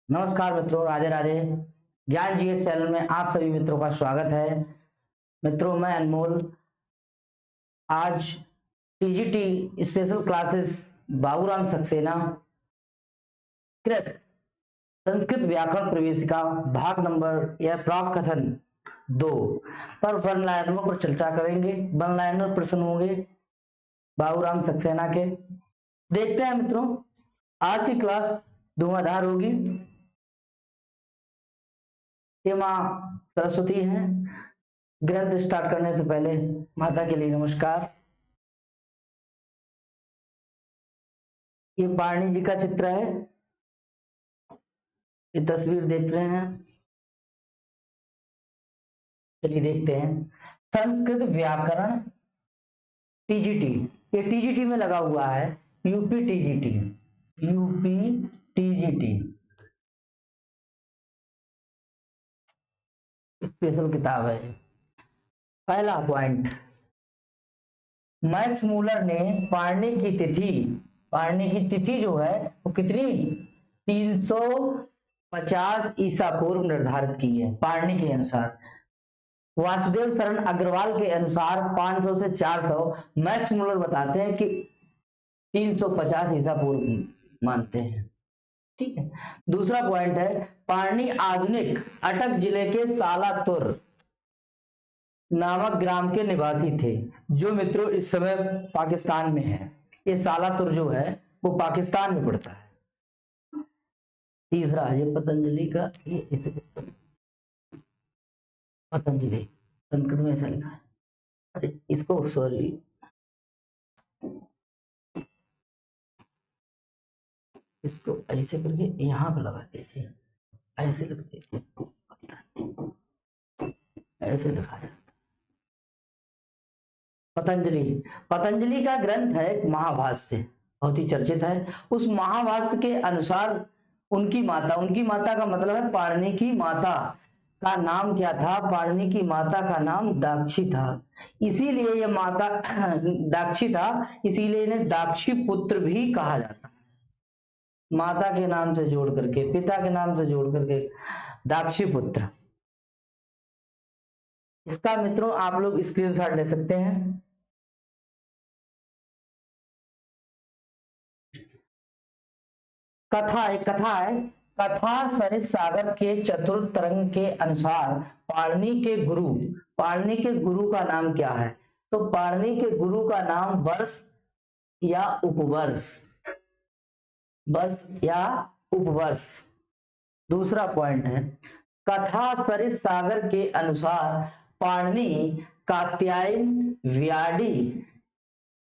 नमस्कार मित्रों, राधे राधे। ज्ञान जीएस चैनल में आप सभी मित्रों का स्वागत है। मित्रों, मैं अनमोल आज TGT special classes Baburam Saxena कृत संस्कृत व्याकरण प्रवेशिका भाग नंबर या प्राक कथन 2 पर वन लाइनरों पर चर्चा करेंगे। वन लाइनर प्रश्न होंगे बाबूराम सक्सेना के। देखते हैं मित्रों, आज की क्लास धुआंधार होगी। ये माँ सरस्वती हैं। ग्रंथ स्टार्ट करने से पहले माता के लिए नमस्कार। ये पारणी जी का चित्र है, ये तस्वीर देख रहे हैं। चलिए देखते हैं। संस्कृत व्याकरण टीजीटी, ये टीजीटी में लगा हुआ है। UP TGT, UP TGT special किताब है। पहला पॉइंट, मैक्स मूलर ने पारणी की तिथि जो है वो कितनी 350 ईसा पूर्व निर्धारित की है पारणी के अनुसार। वासुदेव शरण अग्रवाल के अनुसार 500 से 400, मैक्स मूलर बताते हैं कि 350 ईसा पूर्व मानते हैं। ठीक है। दूसरा पॉइंट है, पारणी आधुनिक अटक जिले के सालातुर नामक ग्राम के निवासी थे, जो मित्रों इस समय पाकिस्तान में है। ये सालातुर जो है वो पाकिस्तान में पड़ता है। तीसरा, ये पतंजलि का, ये इसे पतंजलि संस्कृत में ऐसा लिखा है। अरे इसको सॉरी, इसको ऐसे करके यहाँ पर लगा दीजिए, ऐसे लिख दीजिए, ऐसे लिखा है पतंजलि। पतंजलि का ग्रंथ है महाभाष्य, बहुत ही चर्चित है। उस महाभाष्य के अनुसार उनकी माता का मतलब है पाणिनि की माता का नाम क्या था? पाणिनि की माता का नाम दाक्षी था। इसीलिए ये माता दाक्षी था, इसीलिए इन्हें दाक्षी पुत्र भी कहा जाता है। माता के नाम से जोड़ करके, पिता के नाम से जोड़ करके दाक्षी पुत्र। इसका मित्रों आप लोग स्क्रीनशॉट ले सकते हैं। कथा है। कथा सरित सागर के चतुर्थ तरंग के अनुसार पाणिनि के गुरु का नाम क्या है? तो पाणिनि के गुरु का नाम वर्ष या उपवर्ष। दूसरा पॉइंट है, कथा सरित सागर के अनुसार पाणिनि कात्यायन व्याडी,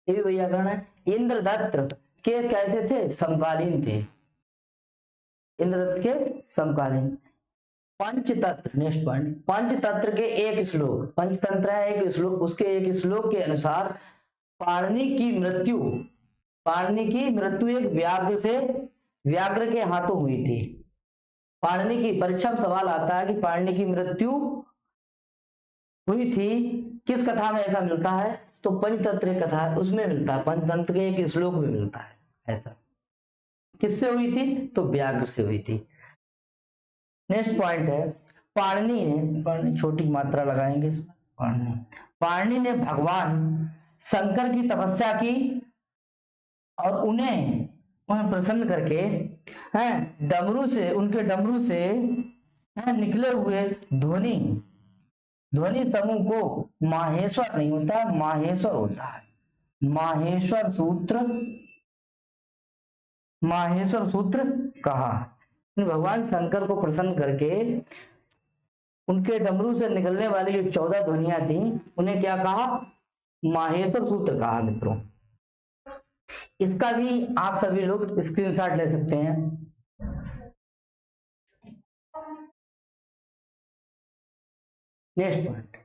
ये भी व्याकरण है, इंद्रदत्त के कैसे थे? समकालीन थे। इंद्रदत्त के समकालीन। पंचतंत्र, नेक्स्ट पॉइंट, पंचतंत्र के एक श्लोक, पंचतंत्र है एक श्लोक, उसके एक श्लोक के अनुसार पाणिनि की मृत्यु एक व्याघ्र के हाथों हुई थी। पाणिनि की परीक्षा में सवाल आता है कि पाणिनि की मृत्यु हुई थी किस कथा में? ऐसा मिलता है तो पंचतंत्र कथा है उसमें मिलता है, पंचतंत्र के एक श्लोक में मिलता है। ऐसा किससे हुई थी? तो व्याघ्र से हुई थी। नेक्स्ट पॉइंट है, पाणिनि छोटी मात्रा लगाएंगे इसमें। पाणिनि ने भगवान शंकर की तपस्या की और उन्हें प्रसन्न करके उनके डमरू से निकले हुए ध्वनि समूह को माहेश्वर नहीं होता, माहेश्वर होता है। माहेश्वर सूत्र कहा। भगवान शंकर को प्रसन्न करके उनके डमरू से निकलने वाली जो 14 ध्वनियां थी उन्हें क्या कहा? माहेश्वर सूत्र कहा। मित्रों इसका भी आप सभी लोग स्क्रीनशॉट ले सकते हैं। नेक्स्ट पॉइंट,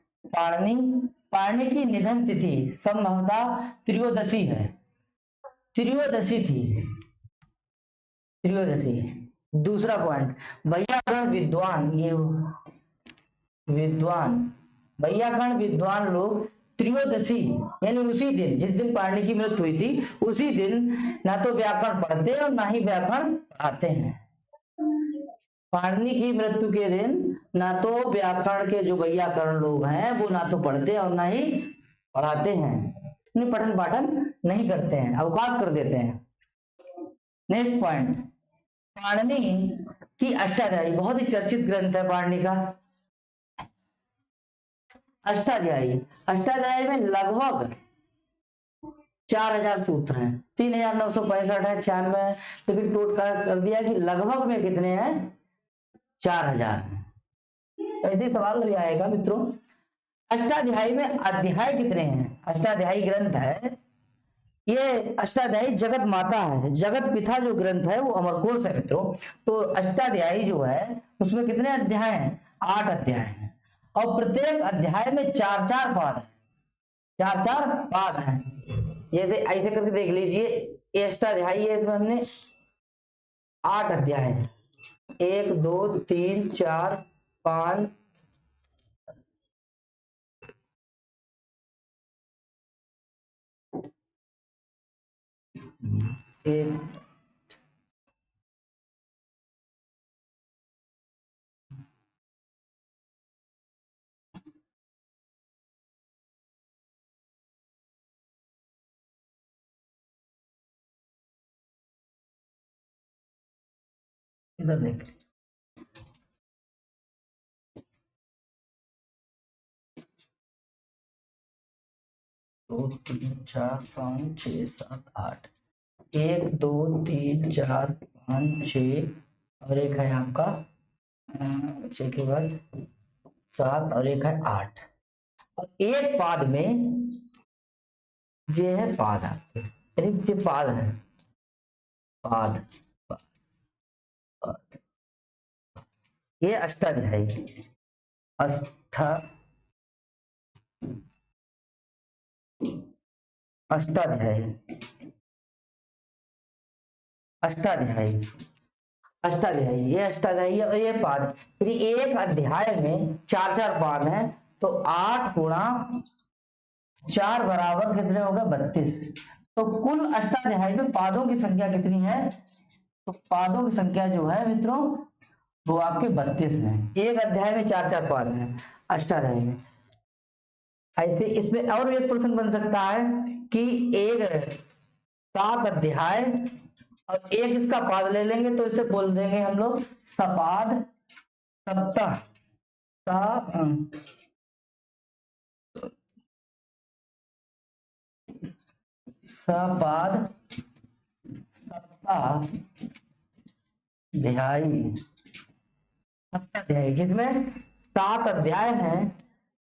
पाणिनि की निधन तिथि संभवतः त्रयोदशी है। त्रयोदशी थी। दूसरा पॉइंट, वैयाकरण विद्वान लोग त्रयोदशी यानी उसी दिन जिस दिन पाणिनि की मृत्यु हुई थी उसी दिन ना तो व्याकरण पढ़ते और ना ही व्याकरण पढ़ाते हैं। पाणिनि की मृत्यु के दिन ना तो व्याकरण के जो वैयाकरण लोग हैं वो ना तो पढ़ते और ना ही पढ़ाते हैं, पठन पाठन नहीं करते हैं, अवकाश कर देते हैं। नेक्स्ट पॉइंट, पाणिनि की अष्टाध्यायी, बहुत ही चर्चित ग्रंथ है पाणिनि का अष्टाध्यायी। अष्टाध्यायी में लगभग 4000 सूत्र हैं, 3965 है, 96 है, लेकिन टोट कर दिया कि लगभग में कितने हैं, 4000। ऐसे सवाल भी आएगा मित्रों। अष्टाध्यायी में अध्याय कितने हैं? अष्टाध्यायी ग्रंथ है ये, अष्टाध्यायी जगत माता है, जगत पिता जो ग्रंथ है वो अमरकोश है मित्रों। तो अष्टाध्यायी जो है उसमें कितने अध्याय हैं? 8 अध्याय हैं, और प्रत्येक अध्याय में 4-4 पाद है, 4-4 पाद हैं। जैसे ऐसे करके देख लीजिए, ये अष्टाध्यायी है, इसमें हमने 8 अध्याय है, 1 2 3 4 5 1 इधर देख, 2 3 4 5 6 7 8, 1 2 3 4 5 6, और एक है आपका 6 के बाद 7, और एक है 8, और एक पाद में ये है पाद आपके, यानी ये पाद है, पाद, पाद। ये अष्टाध्यायी, अष्टाध्यायी, अष्टाध्यायी, अष्टाध्यायी, ये अष्टाध्यायी और ये पाद। यदि एक अध्याय में 4-4 पाद हैं तो 8 गुणा 4 बराबर कितने हो गए? 32। तो कुल अष्टाध्यायी में पादों की संख्या कितनी है? तो पादों की संख्या जो है मित्रों वो आपके 32 है। एक अध्याय में 4-4 पाद हैं अष्टाध्यायी में। ऐसे इसमें और एक प्रश्न बन सकता है कि एक 7 अध्याय और एक इसका पाद ले लेंगे तो इसे बोल देंगे हम लोग सपाद सप्ताह, सपाद सप्ताह अध्यायी, सप्ताध्यायी, जिसमें 7 अध्याय हैं,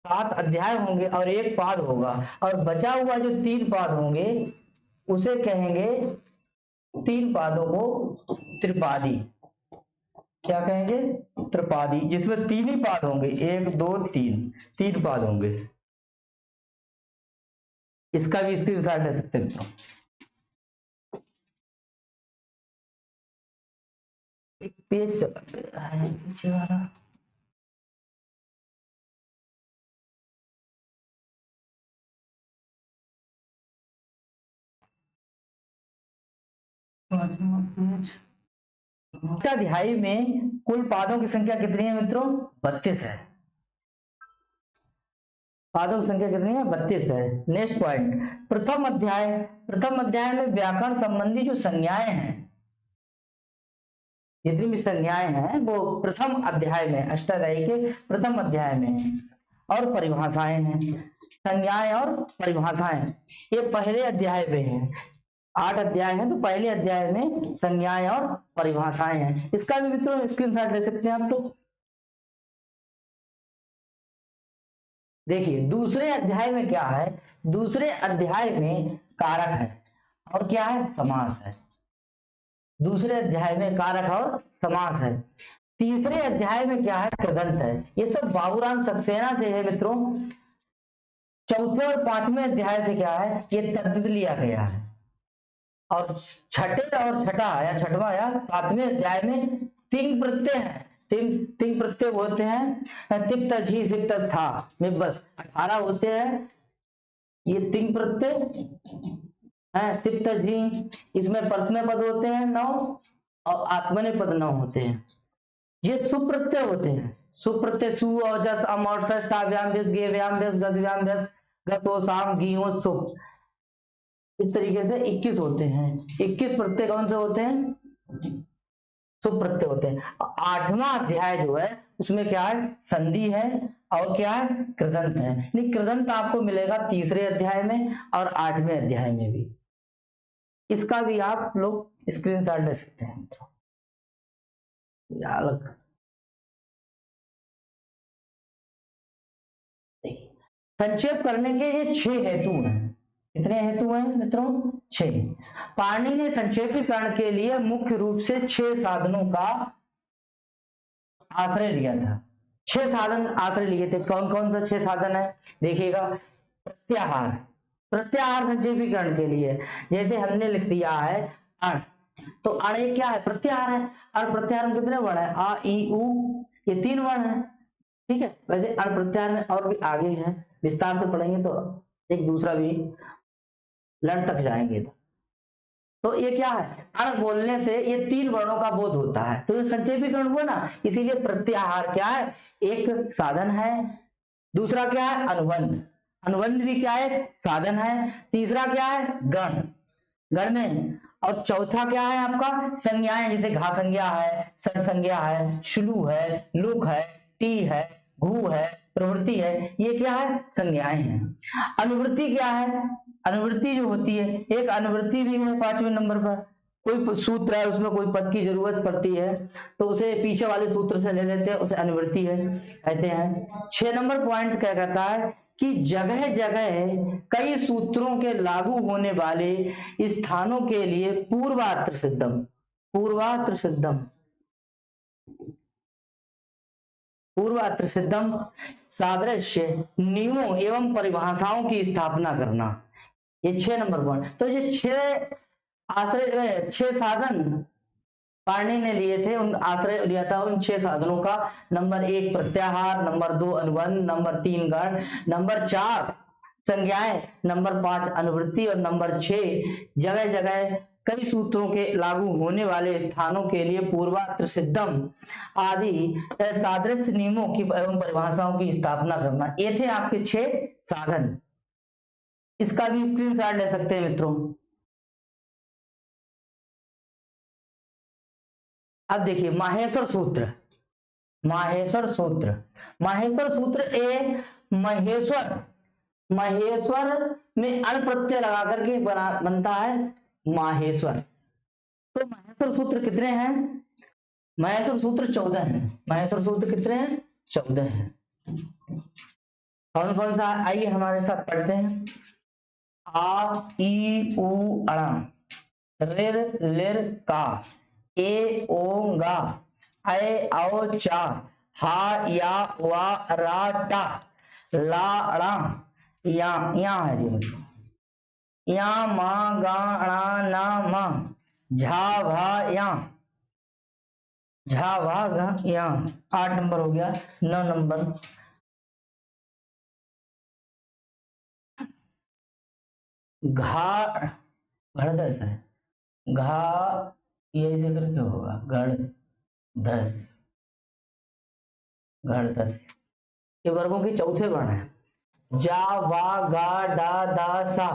7 अध्याय होंगे और एक पाद होगा, और बचा हुआ जो 3 पाद होंगे उसे कहेंगे, 3 पादों को त्रिपादी। क्या कहेंगे? त्रिपादी, जिसमें 3 ही पाद होंगे, 1 2 3, 3 पाद होंगे। इसका भी स्क्रीनशॉट ले सकते हैं। एक पेज है पीछे वाला, अष्टाध्यायी में कुल पादों की संख्या कितनी है मित्रों? 32 है। पादों की संख्या कितनी है? 32 है। नेक्स्ट पॉइंट, प्रथम अध्याय। प्रथम अध्याय में व्याकरण संबंधी जो संज्ञाएं हैं, जितनी भी संज्ञाएं हैं वो प्रथम अध्याय में, अष्टाध्यायी के प्रथम अध्याय में, और परिभाषाएं हैं, संज्ञाएं और परिभाषाएं ये पहले अध्याय में है। 8 अध्याय हैं तो पहले अध्याय में संज्ञाएं और परिभाषाएं हैं। इसका भी मित्रों स्क्रीनशॉट ले सकते हैं आप लोग। देखिए दूसरे अध्याय में क्या है? दूसरे अध्याय में कारक है और क्या है? समास है। दूसरे अध्याय में कारक और समास है। तीसरे अध्याय में क्या है? कृदंत है। ये सब बाबूराम सक्सेना से है मित्रों। चौथे और 5वें अध्याय से क्या है? ये तद्धित लिया गया है। और छठे और छठा या छठवां या 7वें अध्याय में 3 प्रत्यय हैं। 3 प्रत्यय होते हैं, तिप्त झी सिप्त था में बस 18 होते हैं। ये 3 प्रत्यय है, तिप्त झी, इसमें परस्मै पद होते हैं 9 और आत्मनेपद 9 होते हैं। ये सुप्रत्यय होते हैं। सुप्रत्यय सु और जस अम और सस टा व्याम व्यस गे व्याम व्यस गज व्याम व्यस गतो साम गीहो सुप, इस तरीके से 21 होते हैं। 21 प्रत्यय कौन से होते हैं? सुप्रत्यय होते हैं। 8वां अध्याय जो है उसमें क्या है? संधि है और क्या है? कृदंत है। नहीं, कृदंत आपको मिलेगा तीसरे अध्याय में और 8वें अध्याय में भी। इसका भी आप लोग स्क्रीनशॉट ले सकते हैं मित्रों। अलग संक्षेप करने के ये 6 हेतु हैं। कितने हेतु हैं मित्रों? 6। पाणिनि ने संक्षेपीकरण के लिए मुख्य रूप से 6 साधनों का आश्रय लिया था। 6 साधन आश्रय लिए थे। कौन कौन सा 6 साधन है देखिएगा। प्रत्याहार, प्रत्याहार संक्षेपीकरण के लिए जैसे हमने लिख दिया है अण, तो अण ये क्या है? प्रत्याहार है। अण प्रत्याहार में कितने वर्ण है? आ ई उ, ये 3 वर्ण है। ठीक है, वैसे अण प्रत्याहार में और भी आगे है, विस्तार से पढ़ेंगे तो एक दूसरा भी लड़ तक जाएंगे। तो ये क्या है? अण बोलने से ये 3 वर्णों का बोध होता है, तो ये संक्षेपीकरण हुआ ना, इसीलिए प्रत्याहार क्या है? एक साधन है। दूसरा क्या है? अनुबंध, अनुबंध भी क्या है? साधन है। तीसरा क्या है? गण, गण में, और चौथा क्या है आपका? संज्ञाएं, जैसे घा संज्ञा है, सर संज्ञा है, श्लू है, लुक है, टी है, घू है, प्रवृत्ति है, ये क्या है? संज्ञाएं हैं। अनुवृत्ति क्या है? अनुवृत्ति जो होती है, एक अनुवृत्ति भी है 5वें नंबर पर। कोई सूत्र है उसमें कोई पद की जरूरत पड़ती है तो उसे पीछे वाले सूत्र से ले लेते हैं, उसे अनुवृत्ति है कहते हैं। 6 नंबर पॉइंट क्या कहता है कि जगह जगह कई सूत्रों के लागू होने वाले स्थानों के लिए पूर्वात्र सिद्धम, पूर्वात्र सिद्धम, पूर्वात्र सिद्धम सादृश्य नियमों एवं परिभाषाओं की स्थापना करना, ये 6 नंबर पॉइंट। तो ये 6 आश्रय, 6 साधन पाणिनि ने लिए थे, उन आश्रय लिया था उन 6 साधनों का। नंबर 1 प्रत्याहार, नंबर 2 अनुबंध, नंबर 3 गण, नंबर 4 संज्ञाएं, नंबर 5 अनुवृत्ति और नंबर 6 जगह जगह कई सूत्रों के लागू होने वाले स्थानों के लिए पूर्वात्र सिद्धम आदि सादृश्य नियमों की एवं परिभाषाओं की स्थापना करना। ये थे आपके 6 साधन। इसका भी स्क्रीनशॉट ले सकते हैं मित्रों। अब देखिए माहेश्वर सूत्र, माहेश्वर सूत्र, माहेश्वर सूत्र ए महेश्वर, महेश्वर में अण प्रत्यय लगा करके बनता है माहेश्वर। तो माहेश्वर सूत्र कितने हैं? माहेश्वर सूत्र 14 हैं। माहेश्वर सूत्र कितने हैं? 14 हैं। कौन कौन सा? आइए हमारे साथ पढ़ते हैं। आ ई उ अणा, रिर लिर का, ए ओ गा, ऐ औ चा, हा या वा रा टा, ला ड़ा या है जी, या मा गा णा ना मा, झा भा या, झा भा गा या। 8 नंबर हो गया। 9 नंबर घा, घड़ ऐसा है, घा ये ऐसे करके होगा, गढ़ 10, गढ़ 10 ये वर्गों के चौथे वर्ण है। जा वा गा डा दा सा,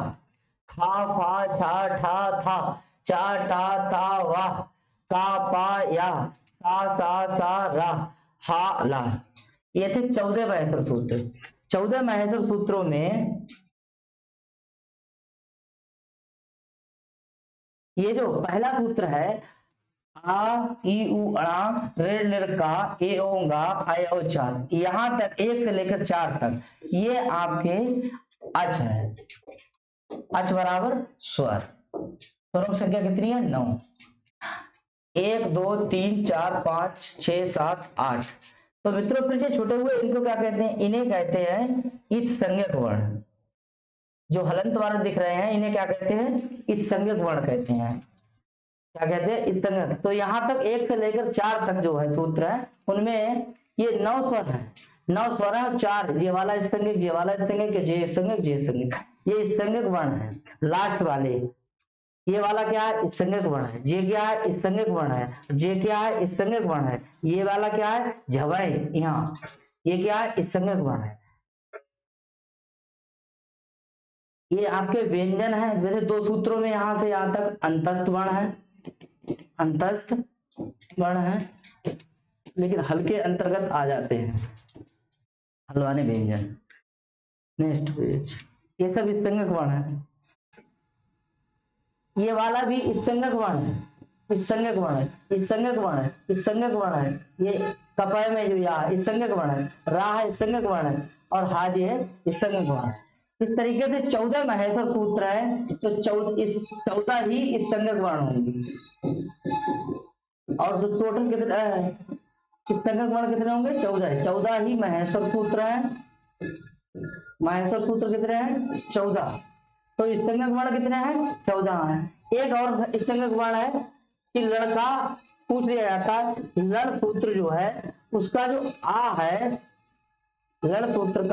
खा फा छा ठा था, चा टा ता वा, का पा या, सा सा रा, हा ला। ये थे 14 माहेश्वर सूत्र। 14 माहेश्वर सूत्रों में ये जो पहला सूत्र है आ ई उ अणा रे लिर का ए ओ गा ऐ औ चा, यहां तक 1 से लेकर 4 तक ये आपके अच है। अच बराबर स्वर। स्वरों संख्या कितनी है? 9। 1 2 3 4 5 6 7 8। तो मित्रों फिर ये छोटे हुए इनको क्या कहते हैं? इन्हें कहते हैं इत संज्ञक वर्ण। जो हलंत वाले दिख रहे हैं इन्हें क्या कहते हैं? इत संज्ञक वर्ण कहते हैं। क्या कहते हैं? इत संज्ञक। तो यहां तक 1 से लेकर 4 तक जो है सूत्र है उनमें ये 9 स्वर है। 9 स्वर है और 4 ये वाला स्तंगिक, ये वाला स्तंगिक, ये स्तंगिक, ये स्तंगिक, ये स्तंगिक वर्ण है लास्ट वाले। ये वाला क्या है, इसंज्ञक वर्ण है। ये क्या है, इसंज्ञक वर्ण है। ये क्या है, इसंज्ञक वर्ण है। ये वाला क्या है, झवै, यहाँ ये क्या है, इसंज्ञक वर्ण है। ये आपके व्यंजन है। जैसे दो सूत्रों में यहां से यहां तक अंतस्थ वर्ण है, अंतस्थ वर्ण है, लेकिन हल के अंतर्गत आ जाते हैं हलवाने व्यंजन। नेक्स्ट पेज, ये सब इसंज्ञक वर्ण है। ये वाला भी इसंज्ञक वर्ण है, इसंज्ञक वर्ण है, इसंज्ञक वर्ण है, इसंज्ञक वर्ण है। ये कपय में जो या इसंज्ञक वर्ण है, रा है इसंज्ञक वर्ण है, और हाज ये है इसंज्ञक वर्ण है। इस तरीके से 14 महेश्वर सूत्र है, तो 14 ही इसंज्ञक वर्ण होंगे। और जो टोटल कितने इसंज्ञक वर्ण कितने होंगे, 14 है। 14 ही महेश्वर सूत्र है। महेश्वर सूत्र कितने हैं, 14। तो इसंज्ञक वर्ण कितने हैं, 14 है। एक और इसंज्ञक वर्ण है कि लड़का पूछ लिया जाता है, लड़ सूत्र जो है उसका जो आ है, लड़ सूत्र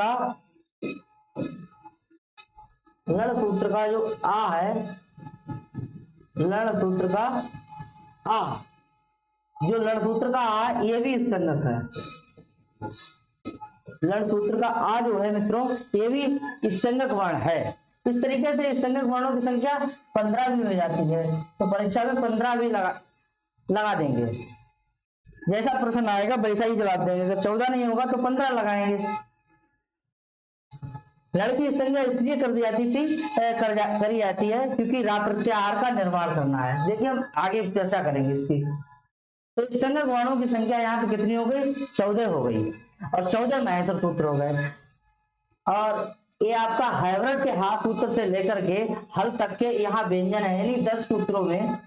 का जो आ है, लड़ सूत्र का आ, जो लड़ सूत्र का आ ये भी इसंज्ञक है। लड़ सूत्र का आ जो है मित्रों, ये भी इसंज्ञक वर्ण है। इस तरीके से इसंज्ञक वर्णों की संख्या 15 भी हो जाती है। तो परीक्षा में 15 भी लगा देंगे। जैसा प्रश्न आएगा वैसा ही जवाब देंगे। अगर 14 नहीं होगा तो 15 लगाएंगे। लड़की की संज्ञा इसलिए करी जाती है क्योंकि रा प्रत्याहार का निर्माण करना है। देखिए हम आगे चर्चा करेंगे इसकी। तो इसंज्ञक वर्णों की संख्या यहाँ पे कितनी हो गई, 14 हो गई, और 14 महेश्वर सूत्र हो गए। और ये आपका हैवरट के हा सूत्र से लेकर के हल तक के यहाँ व्यंजन है, यानी 10 सूत्रों में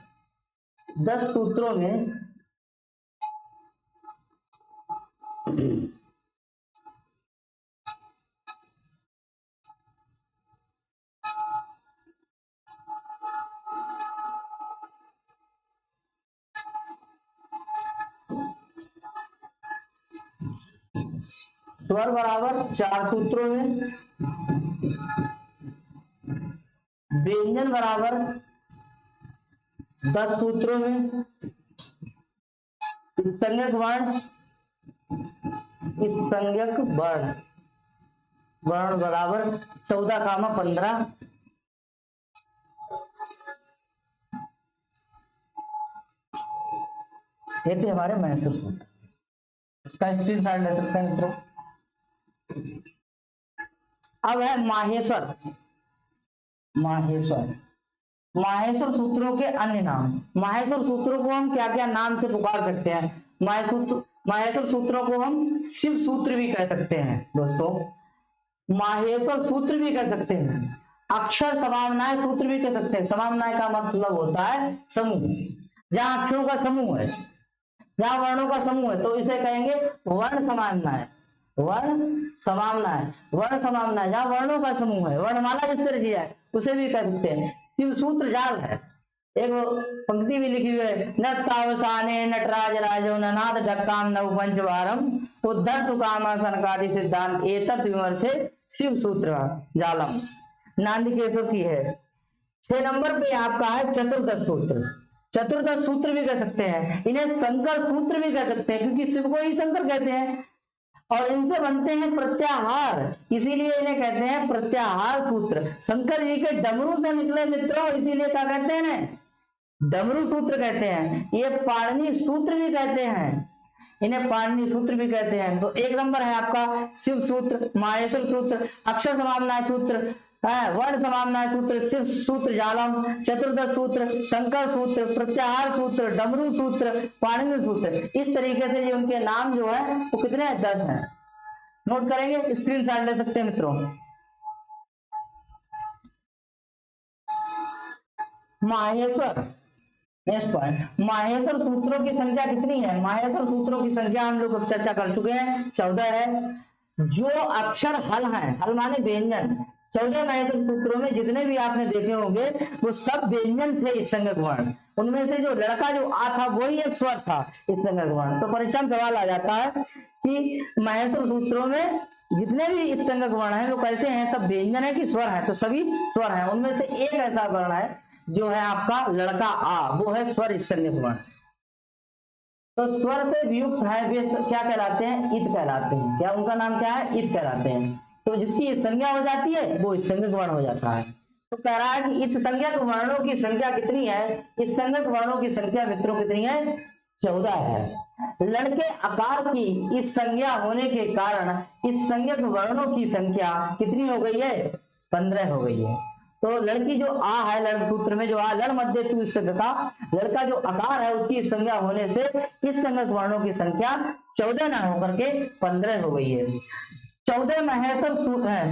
स्वर बराबर 4 सूत्रों में, व्यंजन बराबर 10 सूत्रों में, संज्ञक वर्ण बराबर 14, 15। ये थे हमारे महेश्वर सूत्र। इसका स्क्रीनशॉट ले सकते हैं मित्रों। अब है माहेश्वर। माहेश्वर सूत्रों के अन्य नाम। माहेश्वर सूत्रों को हम क्या क्या नाम से पुकार सकते हैं। माहेश्वर सूत्रों को हम शिव सूत्र भी कह सकते हैं दोस्तों। माहेश्वर सूत्र भी कह सकते हैं। अक्षर समामनाय सूत्र भी कह सकते हैं। समामनाय का मतलब होता है समूह। जहां अक्षरों का समूह है, जहां वर्णों का समूह है, तो इसे कहेंगे वर्ण समामनाय। जहां वर्णों का समूह है, वर्णमाला जिससे रची है, उसे भी कह सकते हैं। शिव सूत्र जाल है। एक पंक्ति भी लिखी हुई है, नवसाने नटराज राजो ननाद ढक्काम नव पंचवारम उद्धर तुकामा सनकादि सिद्धांत एतत् विमर्शे शिव सूत्र जालम। नांदिकेश्वर की है। 6 नंबर पे आपका है चतुर्दश सूत्र। चतुर्दश सूत्र भी कह सकते हैं। इन्हें शंकर सूत्र भी कह सकते हैं, क्योंकि शिव को ही शंकर कहते हैं और इनसे बनते हैं प्रत्याहार, इसीलिए इन्हें कहते हैं प्रत्याहार सूत्र। शंकर जी के डमरू से निकले मित्रों, इसीलिए क्या कहते हैं, डमरू सूत्र कहते हैं। ये पाणिनि सूत्र भी कहते हैं, इन्हें पाणिनि सूत्र भी कहते हैं। तो 1 नंबर है आपका शिव सूत्र, माहेश्वर सूत्र, अक्षर समामनाय सूत्र, वर्ण समामनाय सूत्र, शिव सूत्र जालम, चतुर्दश सूत्र, शंकर सूत्र, प्रत्याहार सूत्र, डमरू सूत्र, पाणिनि सूत्र। इस तरीके से ये उनके नाम जो है वो कितने हैं, 10 हैं। नोट करेंगे, स्क्रीनशॉट ले सकते हैं मित्रों। माहेश्वर, नेक्स्ट पॉइंट, माहेश्वर सूत्रों की संख्या कितनी है। माहेश्वर सूत्रों की संख्या हम लोग चर्चा कर चुके हैं, 14 है। जो अक्षर हल हैं, हल माने व्यंजन, 14 महेश्वर सूत्रों में जितने भी आपने देखे होंगे वो सब व्यंजन थे इसंज्ञक वर्ण। उनमें से जो लड़का जो आ था वही एक स्वर था इसंज्ञक वर्ण। तो परीक्षा में सवाल आ जाता है कि महेश्वर सूत्रों में जितने भी इसंज्ञक वर्ण हैं वो कैसे हैं, सब व्यंजन है कि स्वर है। तो सभी स्वर हैं। उनमें से एक ऐसा वर्ण है जो है आपका लड़का आ, वो है स्वर संज्ञक वर्ण। तो स्वर से वियुक्त है वे क्या कहलाते हैं? इत कहलाते हैं। क्या उनका नाम क्या है? इत कहलाते हैं। तो जिसकी संज्ञा हो जाती है वो इत संज्ञक वर्ण हो जाता है। तो कह रहा है कि इत संज्ञक वर्णों की संख्या कितनी है? इस संज्ञक वर्णों की संख्या मित्रों कितनी है? 14 है। लड़के आकार की इस संज्ञा होने के कारण इस संज्ञक वर्णों की संख्या कितनी हो गई है? 15 हो गई है। तो लड़की जो आ है, लड़ सूत्र में जो आ, लड़ मध्य तू इससे तथा लड़का जो आकार है उसकी संज्ञा होने से इस संज्ञक वर्णों की संख्या 14 न होकर के 15 हो गई है। 14 महेश्वर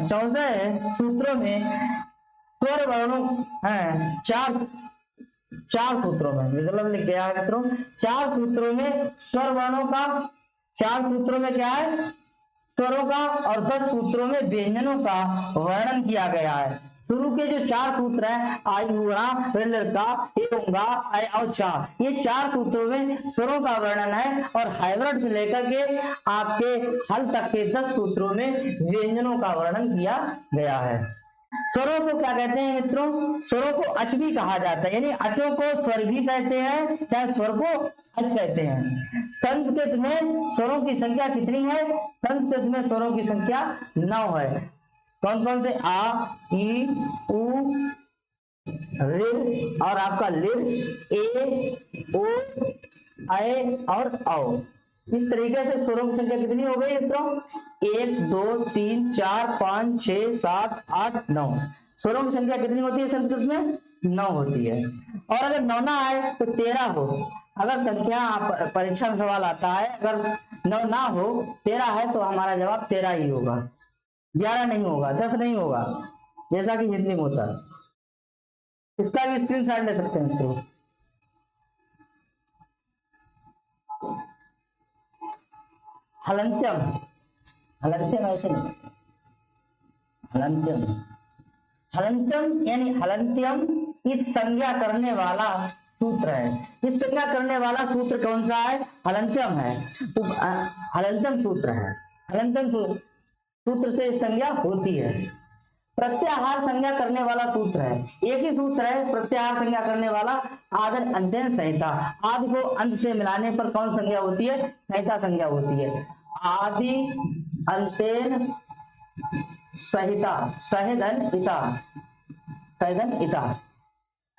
14 सूत्रों में स्वर वर्णों है चार सूत्रों में, मतलब लिख गया है मित्रों, 4 सूत्रों में स्वर वर्णों का, 4 सूत्रों में क्या है? स्वरों का, और 10 सूत्रों में व्यंजनों का वर्णन किया गया है। शुरू के जो 4 सूत्र है आयुगा, एवंगा, चा, ये 4 सूत्रों में स्वरों का वर्णन है और हाइब्रिड से लेकर के आपके हल तक के 10 सूत्रों में व्यंजनों का वर्णन किया गया है। स्वरों को क्या कहते हैं मित्रों? स्वरों को अच भी कहा जाता है, यानी अचों को स्वर भी कहते हैं, चाहे स्वर को अच कहते हैं। संस्कृत में स्वरों की संख्या कितनी है? संस्कृत में स्वरों की संख्या 9 है। कौन कौन से? आ, ई, उ, ऋ और आपका लिर, ए, ओ, ऐ और औ। इस तरीके से स्वरों की संख्या कितनी हो गई मित्रों? 1 2 3 4 5 6 7 8 9। स्वरों की संख्या कितनी होती है संस्कृत में? 9 होती है। और अगर 9 ना आए तो 13 हो। अगर संख्या परीक्षा में सवाल आता है, अगर 9 ना हो 13 है तो हमारा जवाब 13 ही होगा, 11 नहीं होगा, 10 नहीं होगा, जैसा कि हिंदी में होता है। इसका भी स्क्रीनशॉट ले सकते हैं मित्रों। हलंत्यम, हलंत्यम ऐसे नहीं, हलंत्यम, हलंत्यम यानी हलंत्यम इस संज्ञा करने वाला सूत्र है। इस संज्ञा करने वाला सूत्र कौन सा है? हलंत्यम है, हलंत्यम सूत्र है। हलंत्यम सूत्र से संज्ञा होती है। प्रत्याहार संज्ञा करने वाला सूत्र है, एक ही सूत्र है प्रत्याहार संज्ञा करने वाला, आदर अध्ययन संहिता। आदि को अंत से मिलाने पर कौन संज्ञा होती है? संहिता संज्ञा होती है। आदि अंतेन संहिता, सहधन इता, सहधन इता।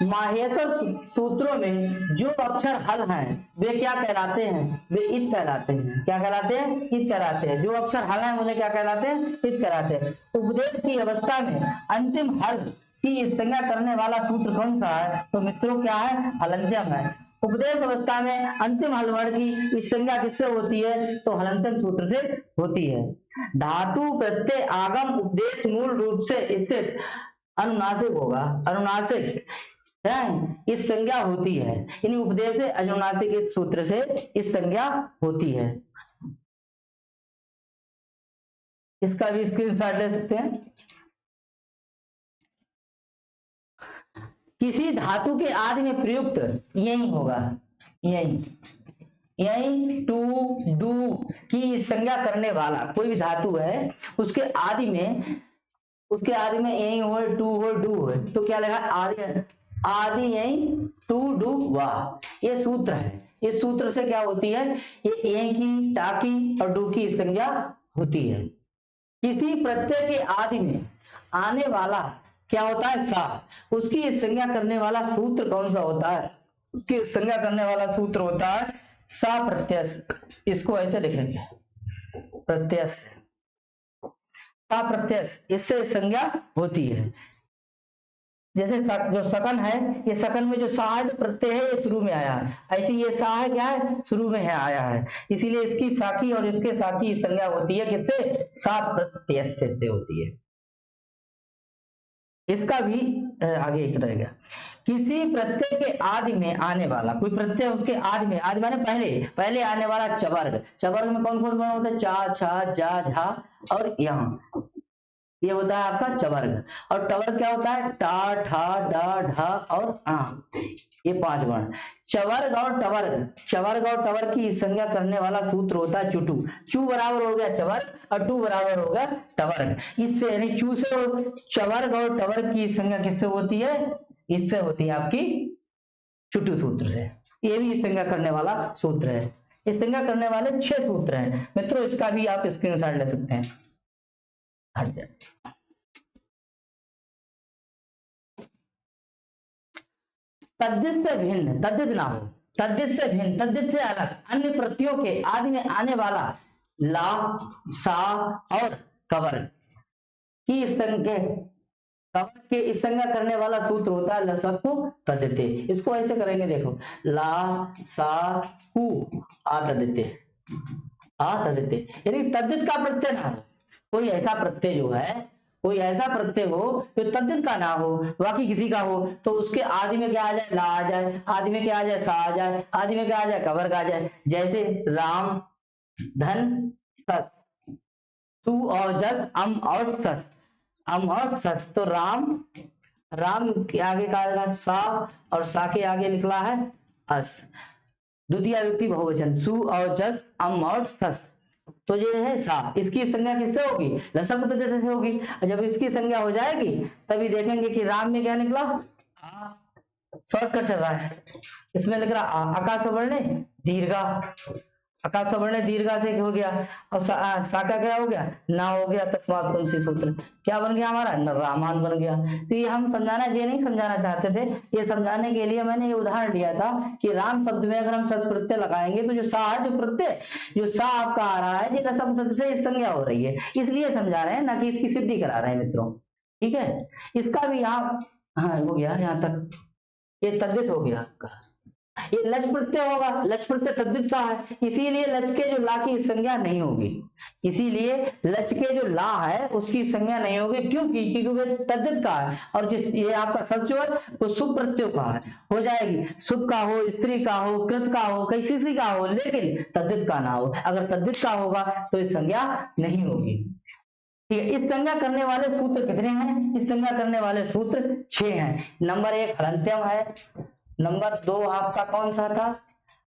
माहेश्वर सूत्रों में जो अक्षर हल हैं वे क्या कहलाते हैं? वे इत कहलाते हैं। क्या कहलाते हैं? इत कहलाते हैं। जो अक्षर हल हैं उन्हें क्या कहलाते हैं? इत कहलाते हैं। उपदेश की अवस्था में अंतिम हल की संज्ञा करने वाला सूत्र कौन सा है? तो मित्रों क्या है? हलंत्यम है। उपदेश अवस्था में अंतिम हल वर्ण की इस संज्ञा किससे होती है? तो हलंत्यम सूत्र से होती है। धातु प्रत्यय आगम उपदेश मूल रूप से स्थित अनुनासिक होगा, अनुनासिक इस संज्ञा होती है। इन उपदेश अनुनासिक इस सूत्र से इस संज्ञा होती है। इसका भी स्क्रीनशॉट ले सकते हैं। किसी धातु के आदि में प्रयुक्त यही होगा, यही टू, डू की संज्ञा करने वाला कोई भी धातु है, उसके आदि में यही हो, टू हो, डू हो, तो क्या लगा? आदि यही टू, डू, वाह, ये सूत्र है। इस सूत्र से क्या होती है? ये ए की, टा की और डू की संज्ञा होती है। किसी प्रत्यय के आदि में आने वाला क्या होता है? सा। उसकी संज्ञा करने वाला सूत्र कौन सा होता है? उसकी संज्ञा करने वाला सूत्र होता है सा प्रत्यय। इसको ऐसे लिखेंगे, प्रत्यय, सा प्रत्यय, इससे संज्ञा होती है। जैसे जो सकन है, ये सकन में जो सा है जो प्रत्यय है ये शुरू में आया है, ऐसे ये सा है क्या है? शुरू में है, आया है, इसीलिए इसकी साकी और इसके साकी संज्ञा होती है किससे? सा प्रत्यय से होती है। इसका भी आगे एक रहेगा। किसी प्रत्यय के आदि में आने वाला कोई प्रत्यय, उसके आदि में, आदि माने पहले आने वाला चवर्ग। चवर्ग में कौन कौन वर्ण होता है? चा, छा, जा, झा और यहाँ, ये होता है आपका चवर्ग। और टवर्ग क्या होता है? टा, ठा, डा, ढा और आ, ये 5 वर्ण। चवर्ग और टवर्ग की संज्ञा करने वाला सूत्र होता है चुटू। चू बराबर हो गया चवर्ग और टू बराबर हो गया टवर्ग। इससे यानी चू से चवर्ग और टवर्ग की संज्ञा किससे होती है? इससे होती है आपकी चुटु सूत्र से। ये भी इस संज्ञा करने वाला सूत्र है। इस संज्ञा करने वाले 6 सूत्र हैं मित्रों, इसका भी आप स्क्रीनशॉट ले सकते हैं। हट जाए। तद्धित से भिन्न, तद्धित ना हो, तद्धित से भिन्न, तद्धित से अलग अन्य प्रत्ययों के आदि में आने वाला ला, सा और कवर की संज्ञा, कवर के इस संज्ञा करने वाला सूत्र होता है लसक्कु तद्धिते। इसको ऐसे करेंगे, देखो ला सा कु आ तद्धिते, आ तद्धिते, यानी तद्धित का प्रत्यय ना हो, कोई ऐसा प्रत्यय जो है, कोई ऐसा प्रत्यय हो जो तद्धित का ना हो, बाकी किसी का हो, तो उसके आदि में क्या आ जाए, ला आ जाए, आदि में क्या आ जाए, सा आ जाए, आदि में क्या आ जाए, कवर्ग आ जाए। जैसे राम, धन, सस, तू और जस, अम और सस, अम और सस। तो राम, राम के आगे का आएगा सा और सा के आगे निकला है अस, द्वितीय व्यक्ति बहुवचन, सु और जस, अम और सस। तो ये है सा, इसकी संज्ञा किससे होगी, लसक तद्धित से होगी। जब इसकी संज्ञा हो जाएगी तभी देखेंगे कि राम में क्या निकला, आ, शॉर्टकट चल रहा है, इसमें लिख रहा आकाश वर्ण दीर्घा, आकाश वर्ण दीर्घा से हो गया, और सा का क्या हो गया, ना हो गया, तस्मात् कौन सी सूत्र क्या बन गया हमारा, न रामान बन गया। तो ये हम समझाना, ये नहीं समझाना चाहते थे, ये समझाने के लिए मैंने ये उदाहरण लिया था कि राम शब्द में अगर हम सस प्रत्यय लगाएंगे तो जो सा है, जो प्रत्यय जो सा आपका आ रहा है, ये रसम शब्द से संज्ञा हो रही है, इसलिए समझा रहे हैं, ना कि इसकी सिद्धि करा रहे हैं मित्रों। ठीक है, इसका भी यहाँ हाँ हो गया, यहाँ तक ये तद्धित हो गया आपका। ये लच प्रत्यय होगा, लच प्रत्यय तद्धित का है, इसीलिए लच के जो ला की संज्ञा नहीं होगी, इसीलिए लच के जो ला है उसकी संज्ञा नहीं होगी। क्योंकि क्योंकि तद्धित का है, और जिस ये आपका सच जो है वो शुभ प्रत्यय का है, हो जाएगी, शुभ का हो, स्त्री का हो, कृत का हो, किसी का हो, लेकिन तद्धित का ना हो। अगर तद्धित का होगा तो इस संज्ञा नहीं होगी। ठीक है, इस संज्ञा करने वाले सूत्र कितने हैं, इस संज्ञा करने वाले सूत्र 6 हैं। नंबर 1 हलंत्यम है, नंबर 2 आपका कौन सा था,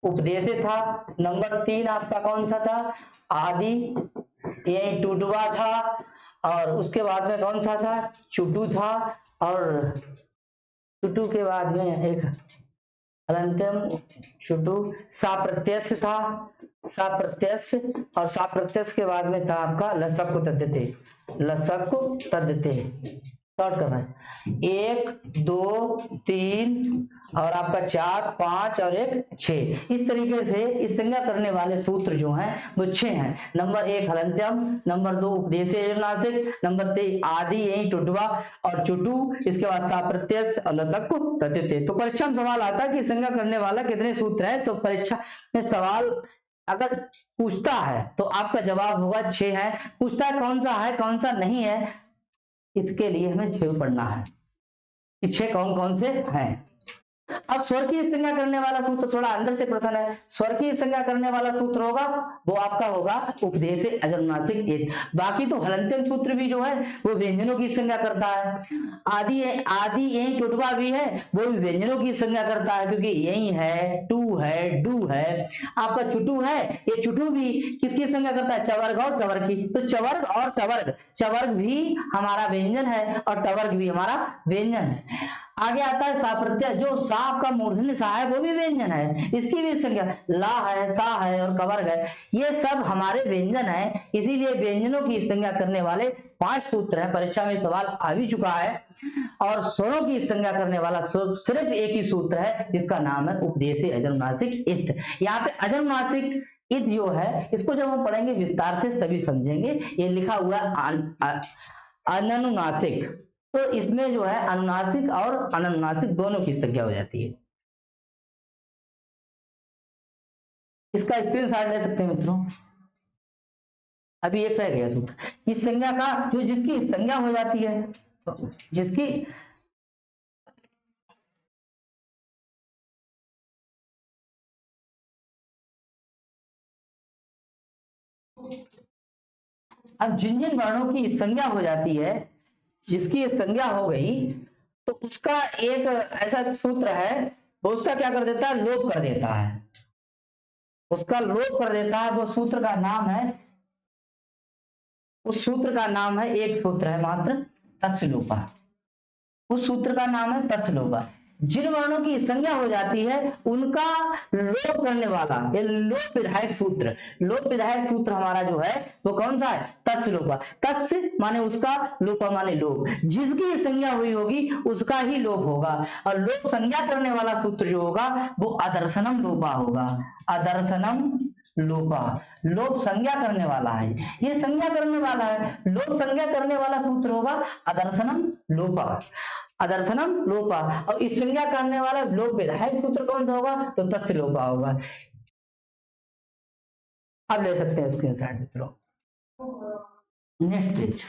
उपदेश था, नंबर 3 आपका कौन सा था, आदि, ये टूटुआ था, और उसके बाद में कौन सा था, चुटू था, और चुटू के बाद में एक हलंत्यम, चुटू, साप्रत्यक्ष था, साप्रत्यक्ष, और साप्रत्यक्ष के बाद में था आपका लसक्कु तद्धिते, लसक्कु तद्धिते। शॉर्ट करना है, 1 2 3 और आपका 4 5 और 1 6। इस तरीके से इस संज्ञा करने वाले सूत्र जो हैं वो 6 हैं। नंबर 1 हलंत्यम, नंबर 2 उपदेश नासिक, नंबर 3 आदि यही टुटवा और चुटू, इसके बाद साप्रत्यक्ष और लसक्कु तद्धिते। तो परीक्षा में सवाल आता है कि संज्ञा करने वाला कितने सूत्र है, तो परीक्षा में सवाल अगर पूछता है तो आपका जवाब होगा 6 है। पूछता है कौन सा है कौन सा नहीं है, इसके लिए हमें 6 पढ़ना है कि 6 कौन कौन से हैं। अब स्वर की संज्ञा करने वाला सूत्र थोड़ा अंदर से प्रश्न है। स्वर की संज्ञा करने वाला सूत्र होगा वो आपका होगा उपदेश अजनुनासिक एक। बाकी तो हलंत्यम सूत्र भी जो है वो व्यंजनों की संज्ञा करता है। आदि आदि यही टुटवा भी है, वो भी व्यंजनों की संज्ञा करता है, क्योंकि यही है, टू है, डू है। आपका चुटू है, ये चुटू भी किसकी संज्ञा करता है, चवर्ग और टवर्ग की। तो चवर्ग और टवर्ग, चवर्ग भी हमारा व्यंजन है और टवर्ग भी हमारा व्यंजन है। आगे आता है साप्रत्यय, जो सा आपका मूर्धन्य सा है वो भी व्यंजन है, इसकी भी संज्ञा ला है, सा है और कवर्ग है, ये सब हमारे व्यंजन है। इसीलिए व्यंजनों की संज्ञा करने वाले 5 सूत्र हैं। परीक्षा में सवाल आ भी चुका है। और स्वरों की संज्ञा करने वाला सिर्फ एक ही सूत्र है, जिसका नाम है उपदेश अजनुनासिक इत। यहाँ पे अजनुनासिक इत जो है, इसको जब हम पढ़ेंगे विस्तार से तभी समझेंगे। ये लिखा हुआ अनुनासिक, तो इसमें जो है अनुनासिक और अनुनासिक दोनों की संज्ञा हो जाती है। इसका स्क्रीनशॉट ले सकते हैं मित्रों। अभी एक रह गया सूत्र इस संज्ञा का, जो जिसकी संज्ञा हो जाती है, जिसकी अब जिन जिन वर्णों की संज्ञा हो जाती है, जिसकी संज्ञा हो गई, तो उसका एक ऐसा सूत्र है, वो उसका क्या कर देता है, लोप कर देता है, उसका लोप कर देता है। वो सूत्र का नाम है, उस सूत्र का नाम है, एक सूत्र है मात्र, तस्य लोपः। उस सूत्र का नाम है तत्सलोपा। जिन वर्णों की संज्ञा हो जाती है उनका लोप करने वाला ये लोप विधायक सूत्र, लोप विधायक सूत्र हमारा जो है वो कौन सा है? तत्सलोपा। तस्य माने उसका, लोपा माने लोप, जिसकी संज्ञा हुई होगी उसका ही लोप होगा। और लोप संज्ञा करने वाला सूत्र जो होगा वो अदर्शनम लोपा होगा। अदर्शनम लोपा, लोप संज्ञा करने वाला है, ये संज्ञा करने वाला है, लोप संज्ञा करने वाला सूत्र होगा अदर्शनम लोपा। अदर्शनम लोपा, और इस संज्ञा करने वाला लोप विधायक सूत्र कौन सा होगा? तो तस्य लोपा होगा। अब ले सकते हैं स्क्रीनशॉट मित्रों। नेक्स्ट पेज,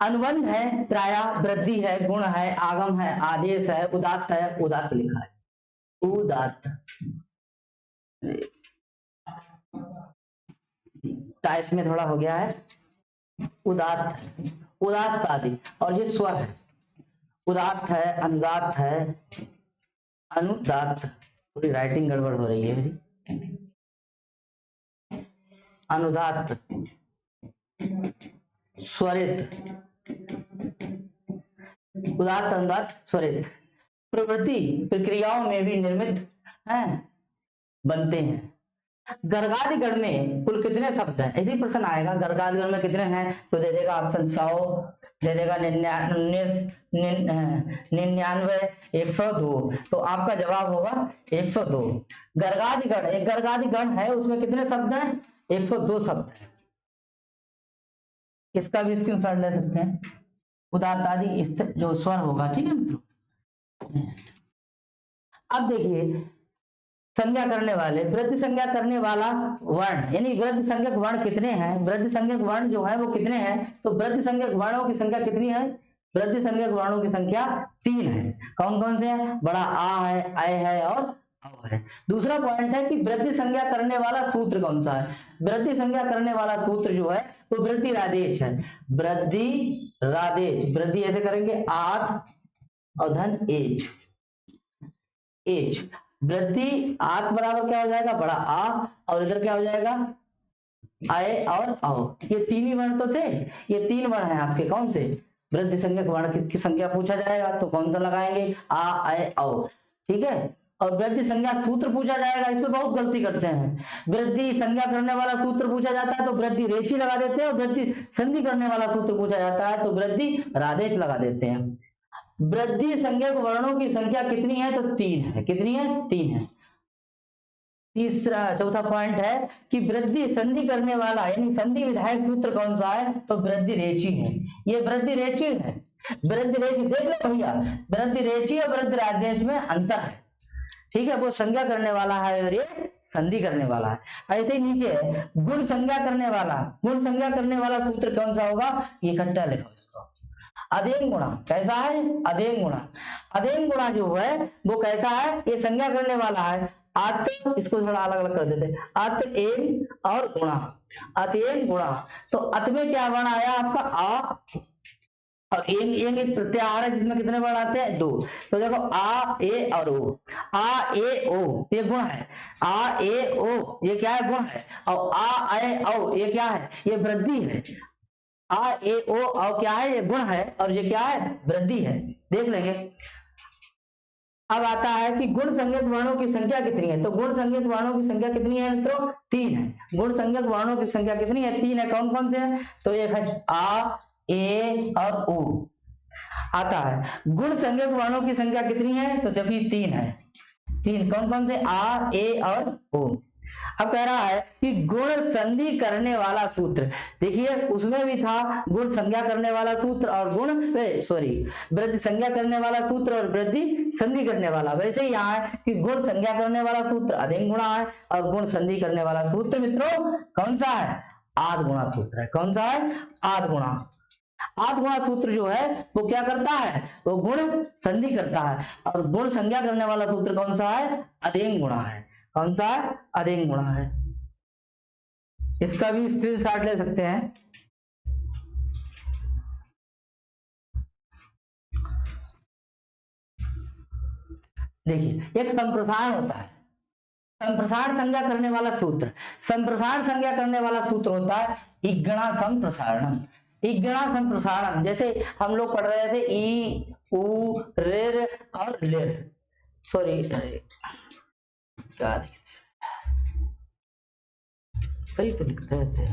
अनुबंध है, प्राय, वृद्धि है, गुण है, आगम है, आदेश है, उदात्त है, उदात्त लिखा है, उदात्त टाइप में थोड़ा हो गया है, उदात्त, उदात्त आदि, और ये स्वर है, उदात्त है, अनुदात्त है, अनुदात्त, पूरी राइटिंग गड़बड़ हो रही है मेरी, अनुदात्त, स्वरित, उदात्त, अनुदात्त, स्वरित, प्रवृत्ति प्रक्रियाओं में भी निर्मित हैं, बनते हैं। गर्गादिगण में कुल कितने शब्द हैं? ऐसे ही प्रश्न आएगा, गर्गादिगण में कितने हैं? तो दे देगा ऑप्शन 100, दे देगा 99, 99, 102, तो आपका जवाब होगा 102। गर्गादिगण, एक गर्गादिगण है उसमें कितने शब्द हैं? 102 शब्द है। इसका भी स्क्रीनशॉट ले सकते हैं। उदात्त आदि जो स्वर होगा, ठीक है मित्रों। अब देखिए संज्ञा करने वाले, वृद्धि संज्ञा करने वाला वर्ण, यानी वृद्धि संज्ञक वर्ण कितने हैं? वृद्धि संज्ञक वर्ण जो है वो कितने हैं? तो वृद्धि संज्ञक वर्णों की संख्या कितनी है? वृद्धि संज्ञक वर्णों की संख्या 3 है। कौन कौन से हैं? बड़ा आ है, अय है और अव है। दूसरा पॉइंट है कि वृद्धि संज्ञा करने वाला सूत्र कौन सा है? वृद्धि संज्ञा करने वाला सूत्र जो है वो वृद्धि रादेश है। वृद्धि रादेश, वृद्धि ऐसे करेंगे आत और धन एज, एज, वृद्धि आत बराबर क्या हो जाएगा? बड़ा आ, और इधर क्या हो जाएगा? आय और औ। ये तीन ही वर्ण तो थे, ये 3 वर्ण हैं आपके। कौन से? वृद्धि संज्ञक वर्ण किसकी संख्या पूछा जाएगा तो कौन सा लगाएंगे? आ, आय, औ, ठीक है। और वृद्धि संज्ञा सूत्र पूछा जाएगा, इसमें बहुत गलती करते हैं। वृद्धि संज्ञा करने वाला सूत्र पूछा जाता है तो वृद्धि रेची लगा देते हैं, और वृद्धि संधि करने वाला सूत्र पूछा जाता है तो वृद्धि रादेश लगा देते हैं। वृद्धि संज्ञक वर्णों की संख्या कितनी है? तो 3 है। कितनी है? 3 है। तीसरा, चौथा पॉइंट है कि वृद्धि संधि करने वाला यानी संधि विधायक सूत्र कौन सा है? तो वृद्धि रेची है। ये वृद्धि रेची है, वृद्धि रेची देख लो भैया, वृद्धि रेची और वृद्धि रादेश में अंतर है, ठीक है। वो संज्ञा करने वाला है और ये संधि करने वाला है। ऐसे ही नीचे है गुण संज्ञा करने वाला, गुण संज्ञा करने वाला सूत्र कौन सा होगा? ये इकट्ठा लिखो इसको। अधेन गुणा कैसा है? अधेन गुणा, अधेन गुणा जो है वो कैसा है? ये संज्ञा करने वाला है। अत, इसको थोड़ा अलग अलग कर देते, अत एन और गुणा, अतएन गुणा। तो अत में क्या वर्ण आया आपका? आ, और एन, एन एक प्रत्याहार है जिसमें कितने वर्ण आते हैं? 2। तो देखो आ, ए और ओ, आ, ए, ओ ये गुण है, आ, ए, ओ ये क्या है? गुण है। और आ, ए, औ ये क्या है? ये वृद्धि है। आ, ए, ओ और क्या है? ये गुण है, और ये क्या है? वृद्धि है। देख लेंगे। अब आता है कि गुण संज्ञक वर्णों की संख्या कितनी है? तो गुण संज्ञक वर्णों की संख्या कितनी है मित्रों? 3 है। गुण संज्ञक वर्णों की संख्या कितनी है? 3 है। कौन कौन से हैं? तो एक है आ, ए और ओ आता है। गुण संज्ञक वर्णों की संख्या कितनी है? तो देखिए 3 है। 3 कौन कौन से? आ, ए और ओ। अब कह रहा है कि गुण संधि करने वाला सूत्र, देखिए उसमें भी था गुण संज्ञा करने वाला सूत्र और गुण वृद्धि संज्ञा करने वाला सूत्र और वृद्धि संधि करने वाला। वैसे ही यहाँ है कि गुण संज्ञा करने वाला सूत्र अधेन गुणा है और गुण संधि करने वाला सूत्र मित्रों कौन सा है? आद गुणा सूत्र है। कौन सा है? आद गुणा। आद गुणा सूत्र जो है वो क्या करता है? वो गुण संधि करता है। और गुण संज्ञा करने वाला सूत्र कौन सा है? अधेन गुणा है। कौन सा है? अधेन गुणा है। इसका भी स्क्रीनशॉट ले सकते हैं। देखिए एक संप्रसारण होता है, संप्रसारण संज्ञा करने वाला सूत्र, संप्रसारण संज्ञा करने वाला सूत्र होता है इगणा संप्रसारणम। इगणा संप्रसारण, जैसे हम लोग पढ़ रहे थे ई उ रेर और लेर, सॉरी क्या सही तो लिखते थे,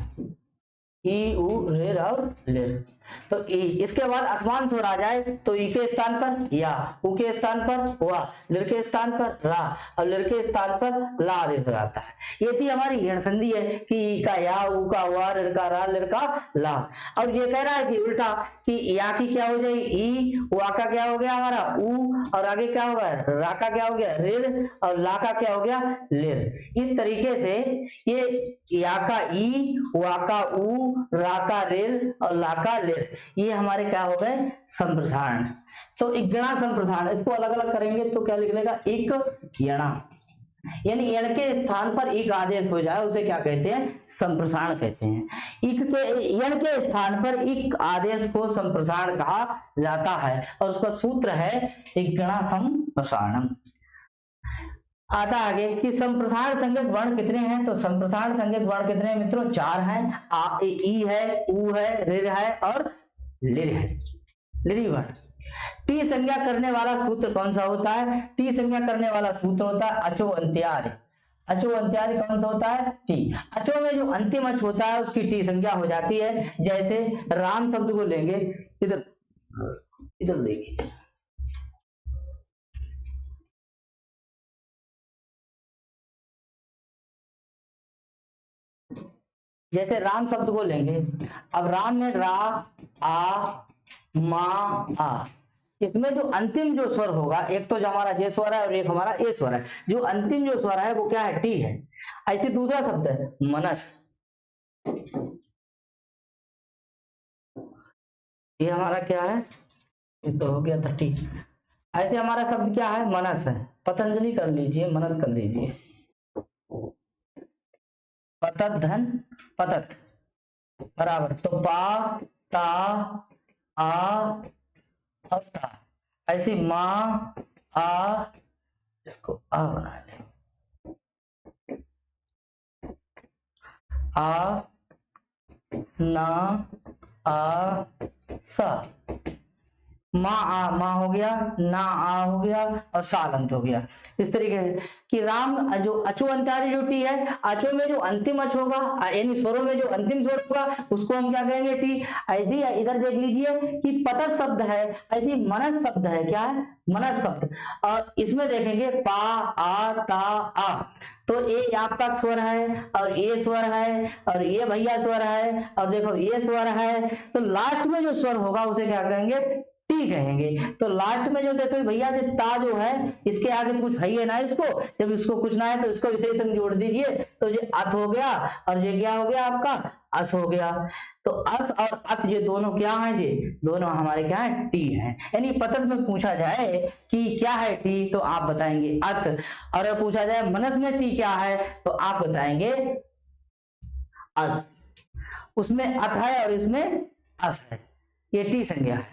ई उ रेर और लेर। तो इसके बाद असमान स्वर आ जाए तो ई के स्थान पर या, उ के स्थान पर वा, लिर के स्थान पर रा और लिर के स्थान पर ला आदेश आता है। ये थी हमारी ऋण संधि है कि ई का या, उ का वा, लिर का रा, लिर का ला। अब ये कह रहा है कि उल्टा कि या की क्या हो जाएगी ई, वा का क्या हो गया हमारा उ, और आगे क्या होगा रा का क्या हो गया रिर, और ला का क्या हो गया लिर। इस तरीके से ये या का ई, वा का उ, रा का रिर और ला का लिर, ये हमारे क्या हो गए संप्रसारण। तो इगणा संप्रसारण, इसको अलग अलग करेंगे तो क्या लिख लेगा इक यणा, यानी यण के स्थान पर एक आदेश हो जाए उसे क्या कहते हैं संप्रसारण कहते हैं। इक के यण के स्थान पर एक आदेश को संप्रसारण कहा जाता है और उसका सूत्र है इगणा संप्रसारणम। आता आगे कि संप्रसारण संज्ञक वर्ण कितने हैं, तो संप्रसारण संज्ञक वर्ण कितने हैं मित्रों, 4 हैं। आ ई है, उ है, रिर है और लिर है, लिरी वर्ण। टी संज्ञा करने वाला सूत्र कौन सा होता है, टी संज्ञा करने वाला सूत्र होता है अचो अंत्यादि। अचो अंत्यादि कौन सा होता है टी। अचो में जो अंतिम अच होता है उसकी टी संज्ञा हो जाती है। जैसे राम शब्द को लेंगे, इधर इधर देखिए, जैसे राम शब्द को लेंगे, अब राम में रा आ मा आ, इसमें जो अंतिम जो स्वर होगा, एक तो जो हमारा जे स्वर है और एक हमारा ए स्वर है, जो अंतिम जो स्वर है वो क्या है टी है। ऐसे दूसरा शब्द है मनस, ये हमारा क्या है, ये तो हो गया था टी। ऐसे हमारा शब्द क्या है मनस है, पतंजलि कर लीजिए, मनस कर लीजिए, पतत धन पतत बराबर, तो पा ता आ और ता, ऐसे माँ आ, इसको आ बना ले, आ ना आ सा, माँ आ माँ हो गया, ना आ हो गया और सालंत हो गया। इस तरीके से कि राम जो अचो अंत्यादि जो टी है, अचो में जो अंतिम अच होगा यानी स्वरों में जो अंतिम स्वर होगा उसको हम क्या कहेंगे टी। ऐसे ही इधर देख लीजिए कि पतत शब्द है, ऐसे मनस शब्द है, क्या है मनस शब्द, और इसमें देखेंगे पा आ ता आ, तो ए आपका स्वर है और ए स्वर है और ये भैया स्वर है और देखो ये स्वर है, तो लास्ट में जो स्वर होगा उसे क्या कहेंगे टी कहेंगे। तो लास्ट में जो देखो भैया जो ता जो है, इसके आगे तो कुछ है ही ना, इसको जब इसको कुछ ना है तो इसको विशेषण जोड़ दीजिए, तो ये अत हो गया और ये क्या हो गया आपका अस हो गया। तो अस और अत ये दोनों क्या हैं, ये दोनों हमारे क्या है टी हैं। यानी पतत में पूछा जाए कि क्या है टी तो आप बताएंगे अत, और अगर पूछा जाए मनस में टी क्या है तो आप बताएंगे अस। उसमें अत है और इसमें अस है, ये टी संज्ञा है।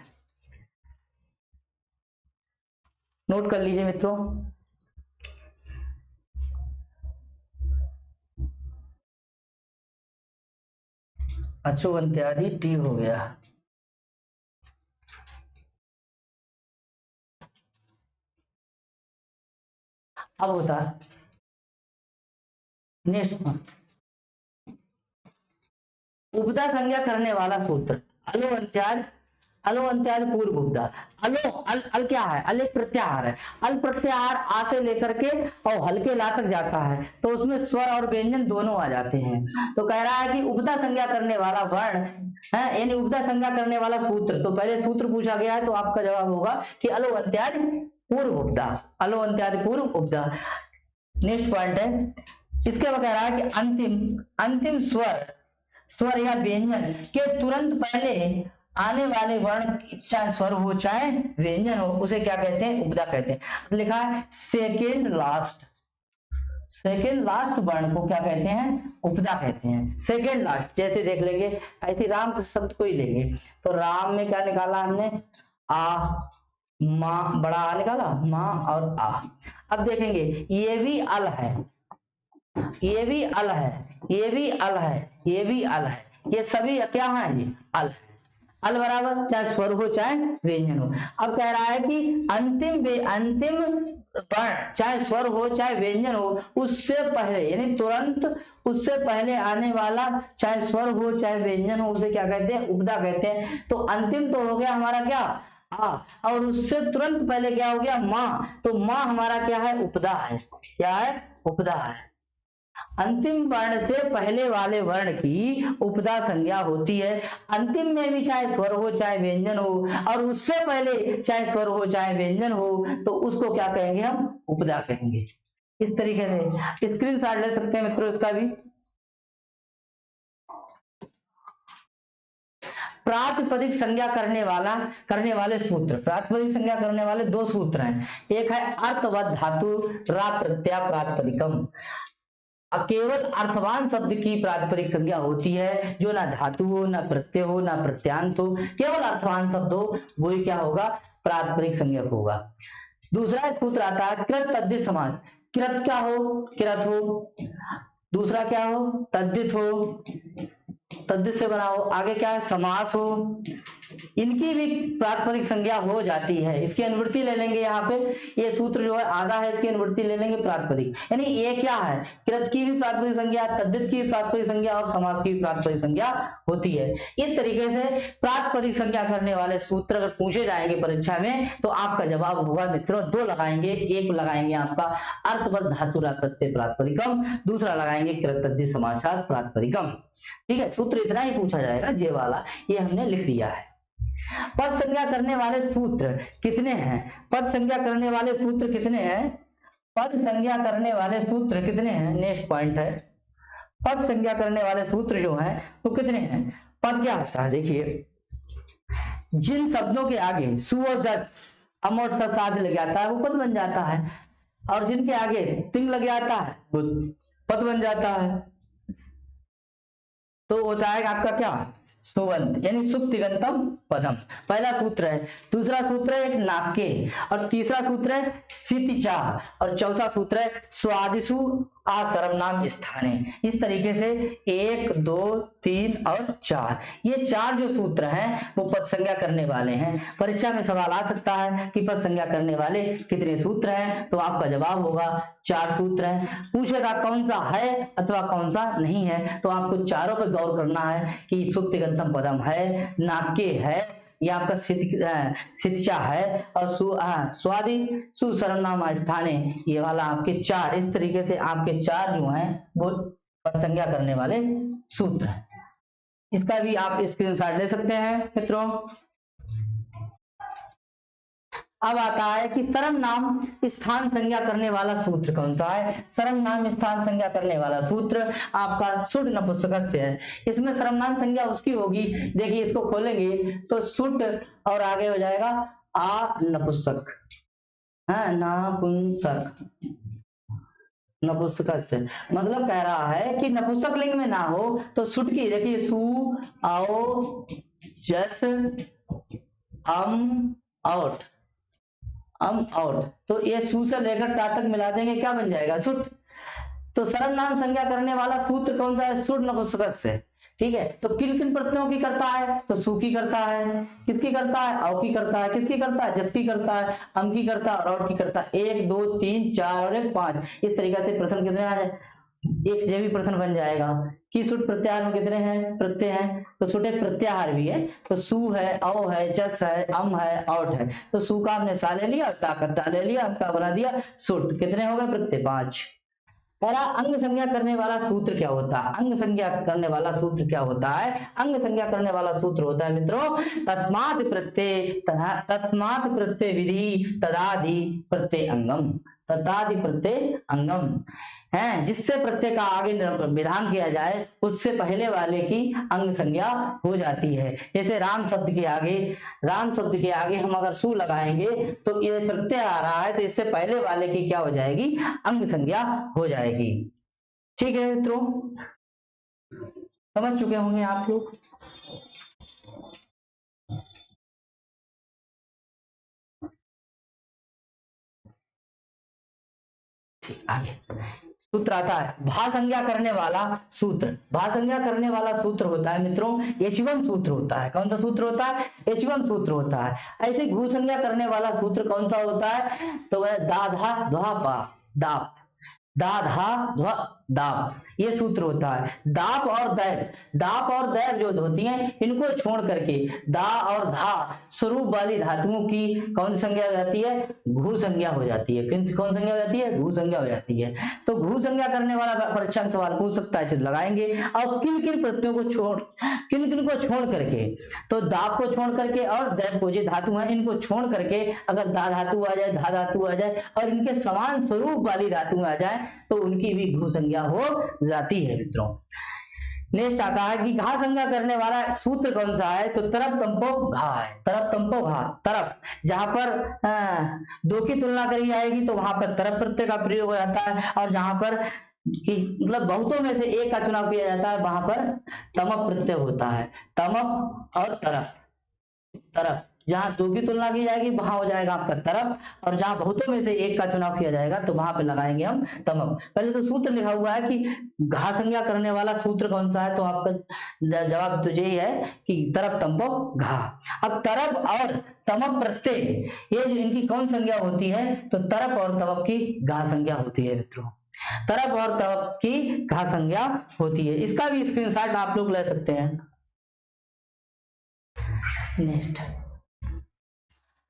नोट कर लीजिए मित्रों। अचो अंत्यादि टी हो गया। अब होता नेक्स्ट उपदा संज्ञा करने वाला सूत्र, अलो अंत्याद, अलो अंत्याद पूर्व उपदा। अलो अल क्या है, अल एक प्रत्याहार है, अल प्रत्याहार आ से लेकर के और हल्के ला तक जाता है, तो उसमें स्वर और व्यंजन दोनों आ जाते हैं। तो कह रहा है कि उपदा संज्ञा करने वाला वर्ण है, यानी उपदा संज्ञा करने वाला सूत्र। तो पहले सूत्र पूछा गया है तो आपका जवाब होगा कि अलो अंत्याद पूर्व उपदा, अलो अंत्याद पूर्व उपदा। नेक्स्ट पॉइंट है, इसके बाद कह रहा है कि अंतिम स्वर या व्यंजन के तुरंत पहले आने वाले वर्ण चाहे स्वर हो चाहे व्यंजन हो उसे क्या कहते हैं उपदा कहते हैं। लिखा है सेकेंड लास्ट वर्ण को क्या कहते हैं उपदा कहते हैं, सेकेंड लास्ट। जैसे देख लेंगे ऐसे राम शब्द को ही लेंगे, तो राम में क्या निकाला हमने आ माँ, बड़ा आ निकाला माँ और आ। अब देखेंगे ये भी अल है, ये भी अल है, ये भी अल है, ये भी अल है, ये सभी क्या है ये अल है। अल बराबर चाहे स्वर हो चाहे व्यंजन हो। अब कह रहा है कि अंतिम वर्ण चाहे स्वर हो चाहे व्यंजन हो, उससे पहले यानी तुरंत उससे पहले आने वाला चाहे स्वर हो चाहे व्यंजन हो, उसे क्या कहते हैं? उपदा कहते हैं। तो अंतिम तो हो गया हमारा क्या? आ, और उससे तुरंत पहले क्या हो गया? माँ। तो माँ हमारा क्या है? उपदा है। क्या है? उपदा है। अंतिम वर्ण से पहले वाले वर्ण की उपदा संज्ञा होती है। अंतिम में भी चाहे स्वर हो चाहे व्यंजन हो, और उससे पहले चाहे स्वर हो चाहे व्यंजन हो, तो उसको क्या कहेंगे? हम उपदा कहेंगे। इस तरीके से स्क्रीनशॉट ले सकते हैं मित्रों इसका भी। प्रातिपदिक संज्ञा करने वाले सूत्र, प्रातिपदिक संज्ञा करने वाले दो सूत्र हैं। एक है अर्थवत धातु रा प्रत्यय प्रातिपदिकम। केवल अर्थवान शब्द की प्रातिपदिक संज्ञा होती है, जो ना धातु हो ना प्रत्यय हो ना प्रत्यांत हो, केवल अर्थवान शब्द हो, वही क्या होगा? प्रातिपदिक संज्ञक होगा। दूसरा सूत्र आता है कृत तद्धित समास। कृत क्या हो? कृत हो। दूसरा क्या हो? तद्धित हो, तद्धित से बना हो। आगे क्या है? समास हो। इनकी भी प्रातिपदिक संज्ञा हो जाती है। इसकी अनुवृत्ति ले लेंगे यहाँ पे। ये सूत्र जो है आधा है, इसकी अनुवृत्ति ले लेंगे प्रातिपदिक। यानी ये क्या है? कृत की भी प्रातिपदिक संज्ञा, तद्धित की भी प्रातिपदिक संज्ञा और समास की भी प्रातिपदिक संज्ञा होती है। इस तरीके से प्रातिपदिक संज्ञा करने वाले सूत्र अगर पूछे जाएंगे परीक्षा में, तो आपका जवाब होगा मित्रों, दो लगाएंगे। एक लगाएंगे आपका अर्थवत धातुरा प्रत्यय प्रातिपदिकम, दूसरा लगाएंगे कृत तद्धित समासात प्रातिपदिकम। ठीक है, सूत्र इतना ही पूछा जाएगा, ये वाला ये हमने लिख लिया है। पद संज्ञा करने वाले सूत्र कितने हैं? पद संज्ञा करने वाले सूत्र कितने हैं? पद संज्ञा करने वाले सूत्र कितने हैं? नेक्स्ट पॉइंट है, पद संज्ञा करने वाले सूत्र जो हैं वो कितने हैं? पद क्या होता है? देखिए, जिन शब्दों के आगे सु और जस अम और सस आदि लग जाता है, वो पद बन जाता है। और जिनके आगे तिंग लग जाता है, वो पद बन जाता है। तो होता है आपका क्या? सुबंत, यानी सुप्तिगंतम पदम, पहला सूत्र है। दूसरा सूत्र है एक नाके, और तीसरा सूत्र है सितिचा, और चौथा सूत्र है स्वादिशु आसरम नाम स्थाने। इस तरीके से 1 2 3 और 4, ये चार जो सूत्र हैं वो पद संज्ञा करने वाले हैं। परीक्षा में सवाल आ सकता है कि पद संज्ञा करने वाले कितने सूत्र हैं, तो आपका जवाब होगा 4 सूत्र हैं। पूछेगा कौन सा है अथवा कौन सा नहीं है, तो आपको चारों पर गौर करना है कि सुप्तिगंतम पदम है, नाके है, ये आपका सितचा है, और स्वादि सुसर्वनाम स्थाने, ये वाला आपके 4। इस तरीके से आपके 4 जो हैं वो पद संज्ञा करने वाले सूत्र हैं। इसका भी आप स्क्रीनशॉट ले सकते हैं मित्रों। अब आता है कि सर्वनाम स्थान संज्ञा करने वाला सूत्र कौन सा है? सर्वनाम स्थान संज्ञा करने वाला सूत्र आपका सुट नपुंसकस्य है। इसमें सर्वनाम संज्ञा उसकी होगी, देखिए इसको खोलेंगे तो सुट और आगे हो जाएगा आ नपुंसक, हाँ नापुंसक, नपुंसकस्य। मतलब कह रहा है कि नपुंसक लिंग में ना हो तो सुट की, देखिए सु आओ जस अम आउट, अम आउट, तो ये सु से लेकर टा तक मिला देंगे, क्या बन जाएगा? सुट। तो सर्वनाम संज्ञा करने वाला सूत्र कौन सा है? सुट नपुंसकस्य। ठीक है, तो किन किन प्रत्ययों की करता है? तो सु की करता है, किसकी करता है? औ की करता है, किसकी करता है? जस की करता है, अम की करता है, और औट की करता है। 1 2 3 4 और 1 5। इस तरीके से प्रश्न कितने आ जाए? एक ये भी प्रश्न बन जाएगा कि सुट प्रत्याहार में कितने हैं? प्रत्यय हैं, तो सुट एक प्रत्याहार भी है। तो सु है, औ है, जस है, अम है, औट है। तो सु का हमने सा ले लिया, टा का टा ले लिया, का बना दिया सुट। कितने हो गए? प्रत्यय 5। पहला अंग संज्ञा करने वाला सूत्र क्या होता है? अंग संज्ञा करने वाला सूत्र क्या होता है? अंग संज्ञा करने वाला सूत्र होता है मित्रों तस्मात् प्रत्यय विधि तदादि प्रत्यय अंगम, तदादि प्रत्यय अंगम है। जिससे प्रत्यय का आगे विधान किया जाए उससे पहले वाले की अंग संज्ञा हो जाती है। जैसे राम शब्द के आगे, राम शब्द के आगे हम अगर सु लगाएंगे तो ये प्रत्यय आ रहा है, तो इससे पहले वाले की क्या हो जाएगी? अंग संज्ञा हो जाएगी। ठीक है मित्रों, समझ चुके होंगे आप लोग। ठीक, आगे सूत्र आता है भा संज्ञा करने वाला सूत्र। भा संज्ञा करने वाला सूत्र होता है मित्रों H1 सूत्र होता है। कौन सा सूत्र होता है? H1 सूत्र होता है। ऐसे घू संज्ञा करने वाला सूत्र कौन सा होता है? तो वह दा धा ध्वा पा दाप, दा धा ध्वा दाप, ये सूत्र होता है। दाप और दैव, दाप और दैव जो होती हैं इनको छोड़ करके दा और धा स्वरूप वाली धातुओं की कौन सी संज्ञा हो जाती है? घू संज्ञा हो जाती है। कौन संज्ञा हो जाती है? घू संज्ञा हो जाती है। तो घू संज्ञा करने वाला परीक्षा में सवाल पूछ सकता है, चित्र लगाएंगे। और किन किन प्रत्ययों को छोड़, किन किन को छोड़ करके? तो दाप को छोड़ करके और दैव को, जो धातु है इनको छोड़ करके अगर दा धातु आ जाए, धा धातु आ जाए और इनके समान स्वरूप वाली धातु आ जाए तो उनकी भी घू संज्ञा हो जाती है मित्रों। नेक्स्ट आता है कि घा संज्ञा करने वाला सूत्र कौन सा है? तो तरफ तंपो घा है। तरफ तंपो घा, तरफ जहां पर दो की तुलना करी जाएगी तो वहां पर तरफ प्रत्यय का प्रयोग हो जाता है, और जहां पर कि मतलब बहुतों में से एक का चुनाव किया जाता है वहां पर तमप प्रत्यय होता है। तमप और तरफ, तरफ जहां दो की तुलना की जाएगी वहां हो जाएगा आपका तरफ, और जहां बहुतों में से एक का चुनाव किया जाएगा तो वहां पे लगाएंगे हम तमप। पहले तो सूत्र लिखा हुआ है कि घा संज्ञा करने वाला सूत्र कौन सा है, तो आपका जवाब तो यही है कि तरफ तंपो घा। अब तरफ और तमप प्रत्यय ये जो इनकी कौन संज्ञा होती है? तो तरफ और तमप की घा संज्ञा होती है मित्रों। तरफ और तमप की घा संज्ञा होती है। इसका भी स्क्रीनशॉट आप लोग ले सकते हैं। नेक्स्ट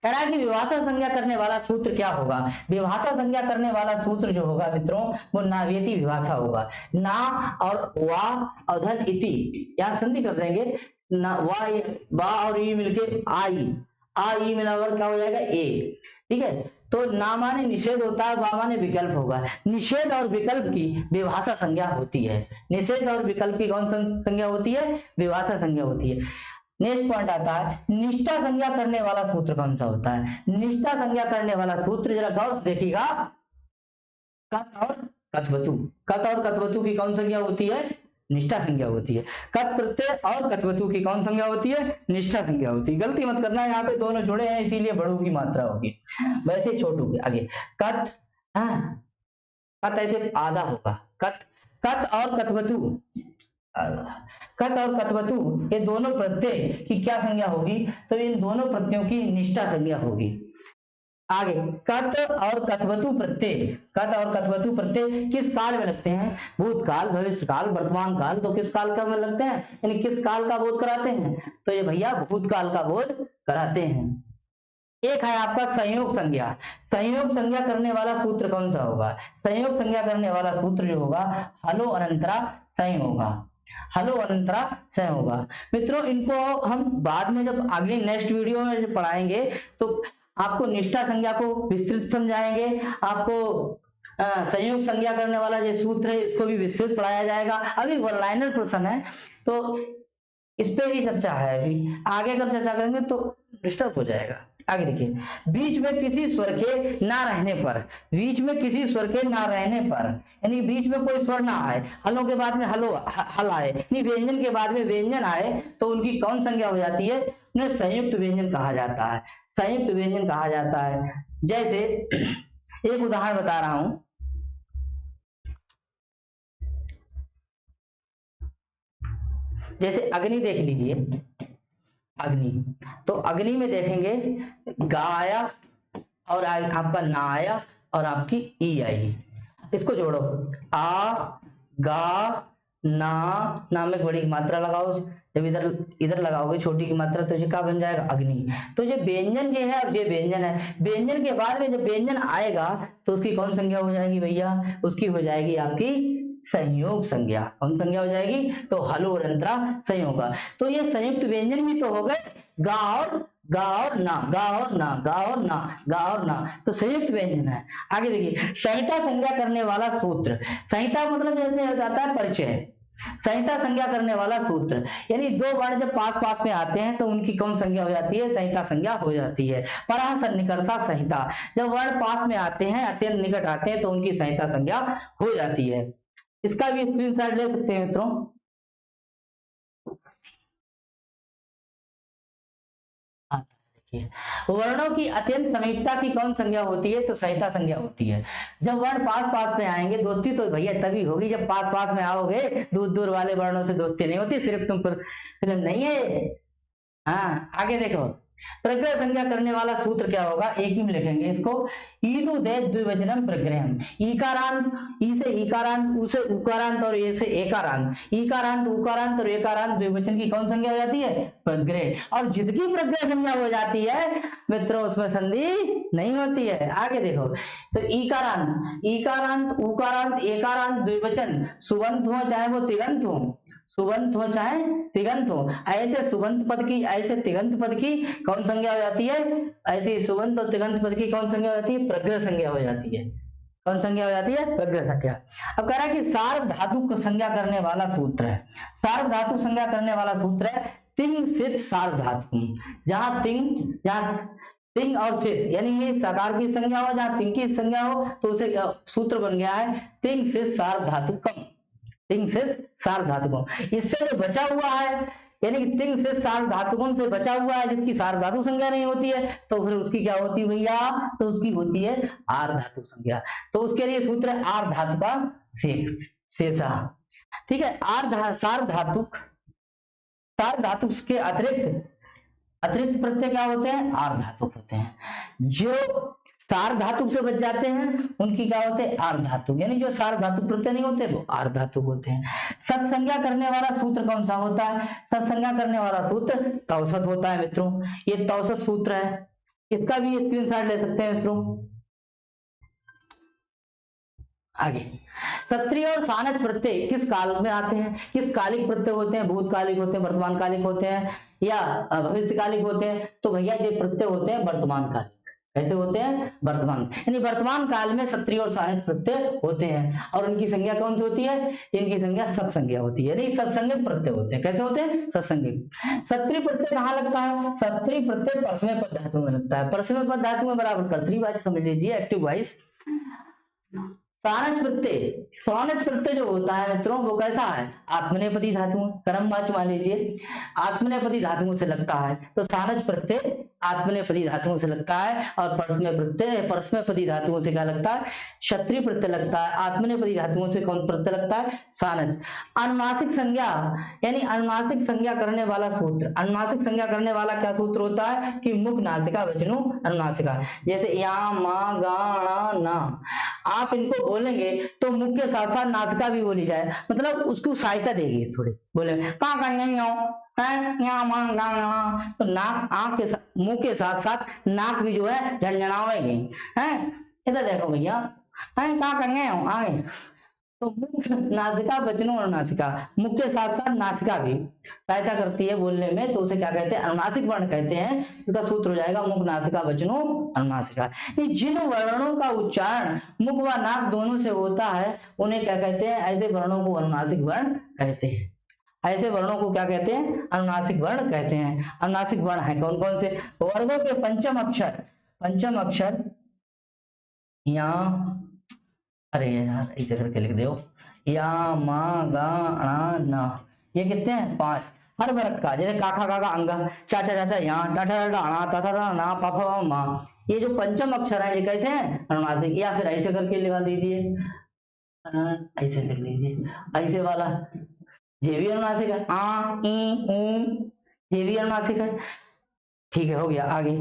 कह रहा है कि विभाषा संज्ञा करने वाला सूत्र क्या होगा? विभाषा संज्ञा करने वाला सूत्र जो होगा मित्रों वो नावेती विभाषा होगा। ना और वा और धन इति, यहां संधि कर देंगे। ना वा और ई मिलके आई, आई मिलाकर क्या हो जाएगा? ए। ठीक है, तो ना माने निषेध होता है, वा माने विकल्प होगा। निषेध और विकल्प की विभाषा संज्ञा होती है। निषेध और विकल्प की कौन संज्ञा होती है? विभाषा संज्ञा होती है। नेक्स्ट पॉइंट आता है निष्ठा संज्ञा करने वाला सूत्र कौन सा होता है? निष्ठा संज्ञा करने वाला सूत्र जरा गौर से देखिएगा। कत और कथवतु, कत और कथवतु की कौन संज्ञा होती है? निष्ठा संज्ञा होती है। कत प्रत्यय और कथवतु की कौन संज्ञा होती है? निष्ठा संज्ञा होती है। गलती मत करना, यहाँ पे दोनों जुड़े हैं इसीलिए बड़ों की मात्रा होगी, वैसे छोटू की आगे। कत, कत ऐसे आधा होगा। कत, कत और कथवतु, कत और कथवतु ये दोनों प्रत्यय की क्या संज्ञा होगी? तो इन दोनों प्रत्ययों की निष्ठा संज्ञा होगी। आगे कत और कथवतु प्रत्यय, कत और कथवतु प्रत्यय किस काल में लगते हैं? भूतकाल, भविष्यकाल, वर्तमान काल। तो किस काल का में लगते हैं, यानी किस काल का बोध कराते हैं? तो ये भैया भूतकाल का बोध कराते हैं। एक है आपका संयोग संज्ञा। संयोग संज्ञा करने वाला सूत्र कौन सा होगा? संयोग संज्ञा करने वाला सूत्र जो होगा हलो अनंतरा सय होगा। हलो अनंतरा सय होगा मित्रों। इनको हम बाद में जब अगली नेक्स्ट वीडियो में जब पढ़ाएंगे तो आपको निष्ठा संज्ञा को विस्तृत समझाएंगे। आपको संयोग संज्ञा करने वाला जो सूत्र है इसको भी विस्तृत पढ़ाया जाएगा। अभी वन लाइनर प्रश्न है तो इस पे ही चर्चा है, अभी आगे अगर चर्चा करेंगे तो डिस्टर्ब हो जाएगा। आगे देखिए, बीच में किसी स्वर के ना रहने पर, बीच में किसी स्वर के ना रहने पर, यानी बीच में कोई स्वर ना आए, हलों के बाद में हलो हल आए, यानी व्यंजन के बाद में व्यंजन आए तो उनकी कौन संज्ञा हो जाती है? उन्हें संयुक्त व्यंजन कहा जाता है। संयुक्त व्यंजन कहा जाता है। जैसे एक उदाहरण बता रहा हूं, जैसे अग्नि देख लीजिए, अग्नि, तो अग्नि में देखेंगे गा आया और आपका ना आया और आपकी ई आई, इसको जोड़ो, आ गा ना में बड़ी मात्रा लगाओ, जब इधर लगाओगे छोटी की मात्रा तो ये क्या बन जाएगा? अग्नि। तो ये व्यंजन ये है और ये व्यंजन है। व्यंजन के बाद में जब व्यंजन आएगा तो उसकी कौन संज्ञा हो जाएगी भैया? उसकी हो जाएगी आपकी संयोग संज्ञा। कौन संज्ञा हो जाएगी? तो हलो और अंतरा संयोग। तो ये संयुक्त व्यंजन भी तो हो गए, गा और ना, गा और ना, गा और ना, गा और ना, तो संयुक्त व्यंजन है। आगे देखिए, संहिता संज्ञा करने वाला सूत्र। संहिता मतलब जैसे हो जाता है परिचय। संहिता संज्ञा करने वाला सूत्र, यानी दो वर्ण जब पास पास में आते हैं तो उनकी कौन संज्ञा हो जाती है? संहिता संज्ञा हो जाती है। परा सन्निकर्षा संहिता, जब वर्ण पास में आते हैं, अत्यंत निकट आते हैं तो उनकी संहिता संज्ञा हो जाती है। इसका भी स्क्रीनशॉट ले सकते हैं मित्रों। वर्णों की अत्यंत समीपता की कौन संज्ञा होती है? तो सहिता संज्ञा होती है। जब वर्ण पास पास में आएंगे, दोस्ती तो भैया तभी होगी जब पास पास में आओगे। दूर दूर वाले वर्णों से दोस्ती नहीं होती, सिर्फ तुम पर फिल्म नहीं है। हाँ, आगे देखो, प्रग्रह संज्ञा करने वाला सूत्र क्या होगा? एक ही में लिखेंगे इसको, ईदु दे द्विवचनम प्रग्रहम। ईकारांत, ई से ईकारांत, उ से उकारांत और ए से एकारांत। ईकारांत, उकारांत और एकारांत द्विवचन की कौन संज्ञा हो जाती है? प्रग्रह। और जिसकी प्रग्रह संज्ञा हो जाती है मित्रों, उसमें संधि नहीं होती है। आगे देखो, तो ईकारांत, ईकारांत, उकारांत, एकारांत द्विवचन सुबंत हो चाहे वो तिगंत हो, सुबंत हो चाहे तिगंत हो, ऐसे सुबंत पद की, ऐसे तिगंत पद की कौन संज्ञा हो जाती है? ऐसे सुबंत और तिगंत पद की कौन संज्ञा हो जाती है? प्रग्रह संज्ञा हो जाती है। कौन संज्ञा हो जाती है? प्रग्रह संज्ञा। अब कह रहा है कि सार्व धातु को संज्ञा करने वाला सूत्र है। सार्व धातु संज्ञा करने वाला सूत्र है तिंग सित सार्व धातु। जहां तिंग और सित यानी ये सकार की संज्ञा हो, जहां तिंग की संज्ञा हो, तो उसे सूत्र बन गया है तिंग सित सार्व धातु कम। तिंग से सार्व धातुकों, इससे जो बचा हुआ है यानी कि तिंग से सार्व धातुकों से बचा हुआ है, जिसकी सार्व धातु संज्ञा नहीं होती है, तो फिर उसकी क्या होती है भैया? तो उसकी होती है आर धातु संज्ञा। तो उसके लिए सूत्र है आर धातु का शेषा। ठीक है, सार्व धातु के अतिरिक्त प्रत्यय क्या होते हैं? आर धातुक होते हैं। जो सार धातु से बच जाते हैं उनकी क्या होते हैं? आर धातु। यानी जो सार धातु प्रत्यय नहीं होते वो आर धातु होते हैं। सत्संज्ञा करने वाला सूत्र कौन सा होता है? सत्संज्ञा करने वाला सूत्र तौसत होता है मित्रों। ये तौसत सूत्र है, इसका भी स्क्रीनशॉट ले सकते हैं मित्रों। आगे, सत्रीय और सानच प्रत्यय किस काल में आते हैं? किस कालिक प्रत्यय होते हैं? भूतकालिक होते हैं, वर्तमान कालिक होते हैं या भविष्यकालिक होते हैं? तो भैया ये प्रत्यय होते हैं वर्तमान कालिक। कैसे होते हैं? वर्तमान, यानी वर्तमान काल में सत्रीय और सानच प्रत्यय होते हैं। और उनकी संज्ञा कौन सी होती है? इनकी संज्ञा सत्संज्ञा होती है, यानी सत्संगिक प्रत्यय होते हैं। कैसे होते हैं? सत्संगिक। सत्रीय प्रत्यय कहाँ लगता है? सत्रीय प्रत्यय परस्मय पद धातु में लगता है। परस्मय पद धातु में बराबर कर्तृवाची समझ लीजिए, एक्टिव वॉइस। सानच प्रत्यय जो होता है मित्रों वो कैसा है? आत्मनेपदी धातु, कर्मवाची मान लीजिए, आत्मनेपदी धातुओं से लगता है। तो सानच प्रत्यय आत्मनेपदी धातुओं से लगता है, और परस्मैपदी धातुओं से क्या लगता है? क्षत्रिय प्रत्यय लगता है। आत्मनेपदी धातुओं से कौन प्रत्यय लगता है? सानच। अनुनासिक संज्ञा यानी अनुनासिक संज्ञा करने वाला सूत्र, अनुनासिक संज्ञा करने वाला क्या सूत्र होता है? कि मुख नासिका वचनु अनुनासिका। जैसे या मा गा णा ना, आप इनको बोलेंगे तो मुख के साथ साथ नासिका भी बोली जाए, मतलब उसको सहायता देगी थोड़ी। बोले का तो नाक, आंख के मुंह के साथ साथ नाक भी जो है झंझनावेगी है। इधर देखो भैया, कहाँ कंगे हो आगे, तो मुख नासिका वचनों और नासिका, मुख के साथ साथ नासिका भी सहायता करती है बोलने में, तो उसे क्या कहते हैं? अनुनासिक वर्ण कहते हैं। इसका सूत्र हो जाएगा मुख नासिका वचनों अनुनासिका। जिन वर्णों का उच्चारण मुख व नाक दोनों से होता है उन्हें क्या कहते हैं? ऐसे वर्णों को अनुनासिक वर्ण कहते हैं। ऐसे वर्णों को क्या कहते हैं? अनुनासिक वर्ण कहते हैं। अनुनासिक वर्ण है कौन कौन से? वर्गों के पंचम अक्षर या, अरे यार ऐसे करके लिख दो, या मा गा णा ना, ये कितने हैं? 5। हर वर्ग का, जैसे काका काका अंगा, चाचा चाचा यहाँ, टाटा टाटा अणा, ताता ता ना, पापा मा, ये जो पंचम अक्षर है ये कैसे हैं? अनुनासिक। या फिर ऐसे करके लिखा दीजिए, ऐसे लिख लीजिए, ऐसे वाला ये भी अनुनासिक है। आ ई ऊ, ये भी अनुनासिक है। ठीक है, हो गया। आगे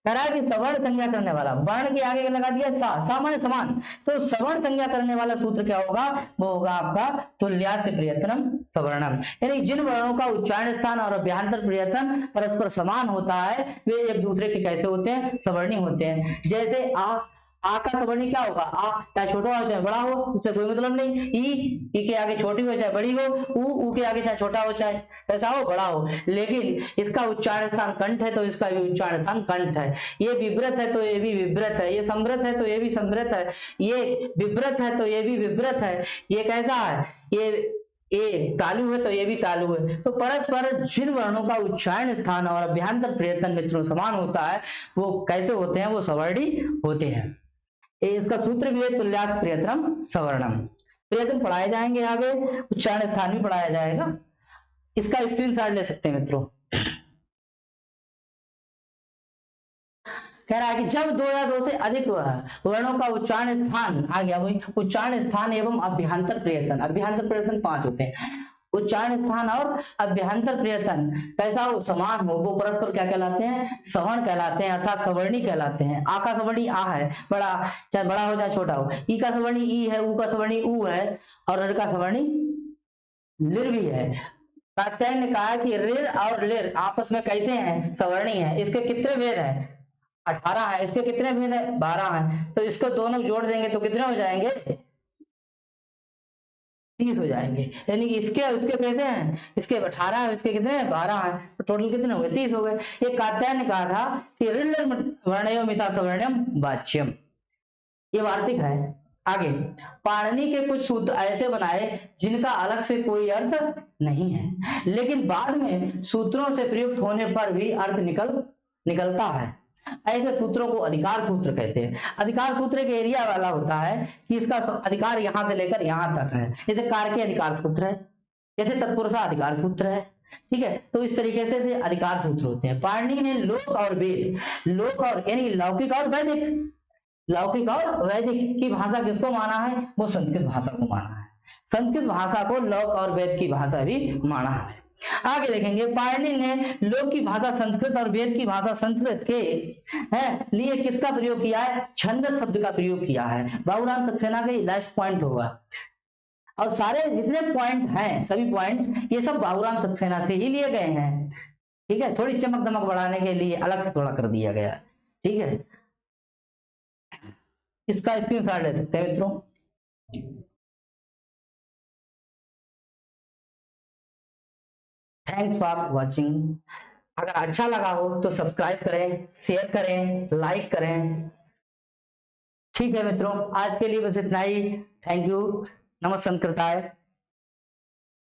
कह रहा है कि सवर्ण संज्ञा करने वाला, वर्ण के आगे लगा दिया सामान्य समान, तो सवर्ण संज्ञा करने वाला सूत्र क्या होगा? वो होगा आपका तुल्यास्य प्रयत्नम सवर्णम। यानी जिन वर्णों का उच्चारण स्थान और अभ्यंतर प्रयत्न परस्पर समान होता है वे एक दूसरे के कैसे होते हैं? सवर्णी होते हैं। जैसे आ का सवर्णी क्या होगा? आ चाहे छोटा हो चाहे बड़ा हो, उससे कोई मतलब नहीं। ई के आगे छोटी हो चाहे बड़ी हो, ऊ के आगे चाहे छोटा हो चाहे कैसा हो, बड़ा हो, लेकिन इसका उच्चारण स्थान कंठ है तो इसका भी उच्चारण स्थान कंठ है। ये विव्रत है तो ये भी विव्रत है, ये समृत है तो ये भी समृत है, ये विव्रत है तो ये भी विव्रत है। ये कैसा है? ये तालु है तो ये भी तालु है। तो परस्पर जिन वर्णों का उच्चारण स्थान और अभ्यंतर प्रयत्न मित्रों समान होता है वो कैसे होते हैं? वो सवर्णी होते हैं। इसका सूत्र भी है तुल्यास्य प्रयत्नम सवर्णम। प्रयत्न पढ़ाए जाएंगे आगे, उच्चारण स्थान भी पढ़ाया जाएगा। इसका स्क्रीनशॉट ले सकते हैं मित्रों। कह रहा है कि जब दो या दो से अधिक वर्णों का उच्चारण स्थान आ गया, वही उच्चारण स्थान एवं अभ्यंतर प्रयत्न, अभ्यंतर प्रयत्न 5 होते हैं, उच्चारण स्थान और अभ्यंतर प्रयत्न कैसा हो, समान हो, वो परस्पर क्या कहलाते हैं, सवर्ण कहलाते हैं, अर्थात सवर्णी कहलाते हैं। आ का सवर्णी आ है, बड़ा चाहे बड़ा हो चाहे छोटा हो, ई का सवर्णी ई है, ऊ का सवर्णी ऊ है, और ऋ का सवर्णी लिर भी है। कात्यायन ने कहा कि ऋ और लिर आपस में कैसे हैं, सवर्णी है। इसके कितने भेद है, 18 है। इसके कितने भेद है, 12 है। तो इसको दोनों जोड़ देंगे तो कितने हो जाएंगे, 30 हो जाएंगे। यानी कि इसके उसके कैसे हैं, इसके 18 है, इसके कितने हैं, 12 है, तो टोटल कितने हो गए, 30 हो गए। ये कात्यायन ने कहा था कि ऋ वर्णयो मिता सवर्ण्यम वाच्यम, ये वार्तिक है। आगे, पाणिनि के कुछ सूत्र ऐसे बनाए जिनका अलग से कोई अर्थ नहीं है, लेकिन बाद में सूत्रों से प्रयुक्त होने पर भी अर्थ निकलता है। ऐसे सूत्रों को अधिकार सूत्र कहते हैं। अधिकार सूत्र एक एरिया वाला होता है कि इसका अधिकार यहां से लेकर यहां तक है, जैसे कार्य अधिकार सूत्र है, जैसे तत्पुरुषा अधिकार सूत्र है, ठीक है। तो इस तरीके से अधिकार सूत्र होते हैं। पाणिनि ने लोक और वेद, लोक और यानी लौकिक और वैदिक, लौकिक और वैदिक की भाषा किसको माना है, वो संस्कृत भाषा को माना है। संस्कृत भाषा को लोक और वेद की भाषा भी माना है। आगे देखेंगे, पाणिनि ने लोक की भाषा संस्कृत और वेद की भाषा संस्कृत के लिए किसका प्रयोग किया है, छंदस शब्द का प्रयोग किया है। बाबूराम सक्सेना का लास्ट पॉइंट होगा, और सारे जितने पॉइंट हैं सभी पॉइंट ये सब बाबूराम सक्सेना से ही लिए गए हैं, ठीक है। थोड़ी चमक दमक बढ़ाने के लिए अलग से थोड़ा कर दिया गया, ठीक है। इसका स्क्रीनशॉट ले सकते हैं मित्रों। Thanks for watching. अगर अच्छा लगा हो तो सब्सक्राइब करें, शेयर करें, लाइक करें, ठीक है मित्रों। आज के लिए बस इतना ही। Thank you. नमस्कार।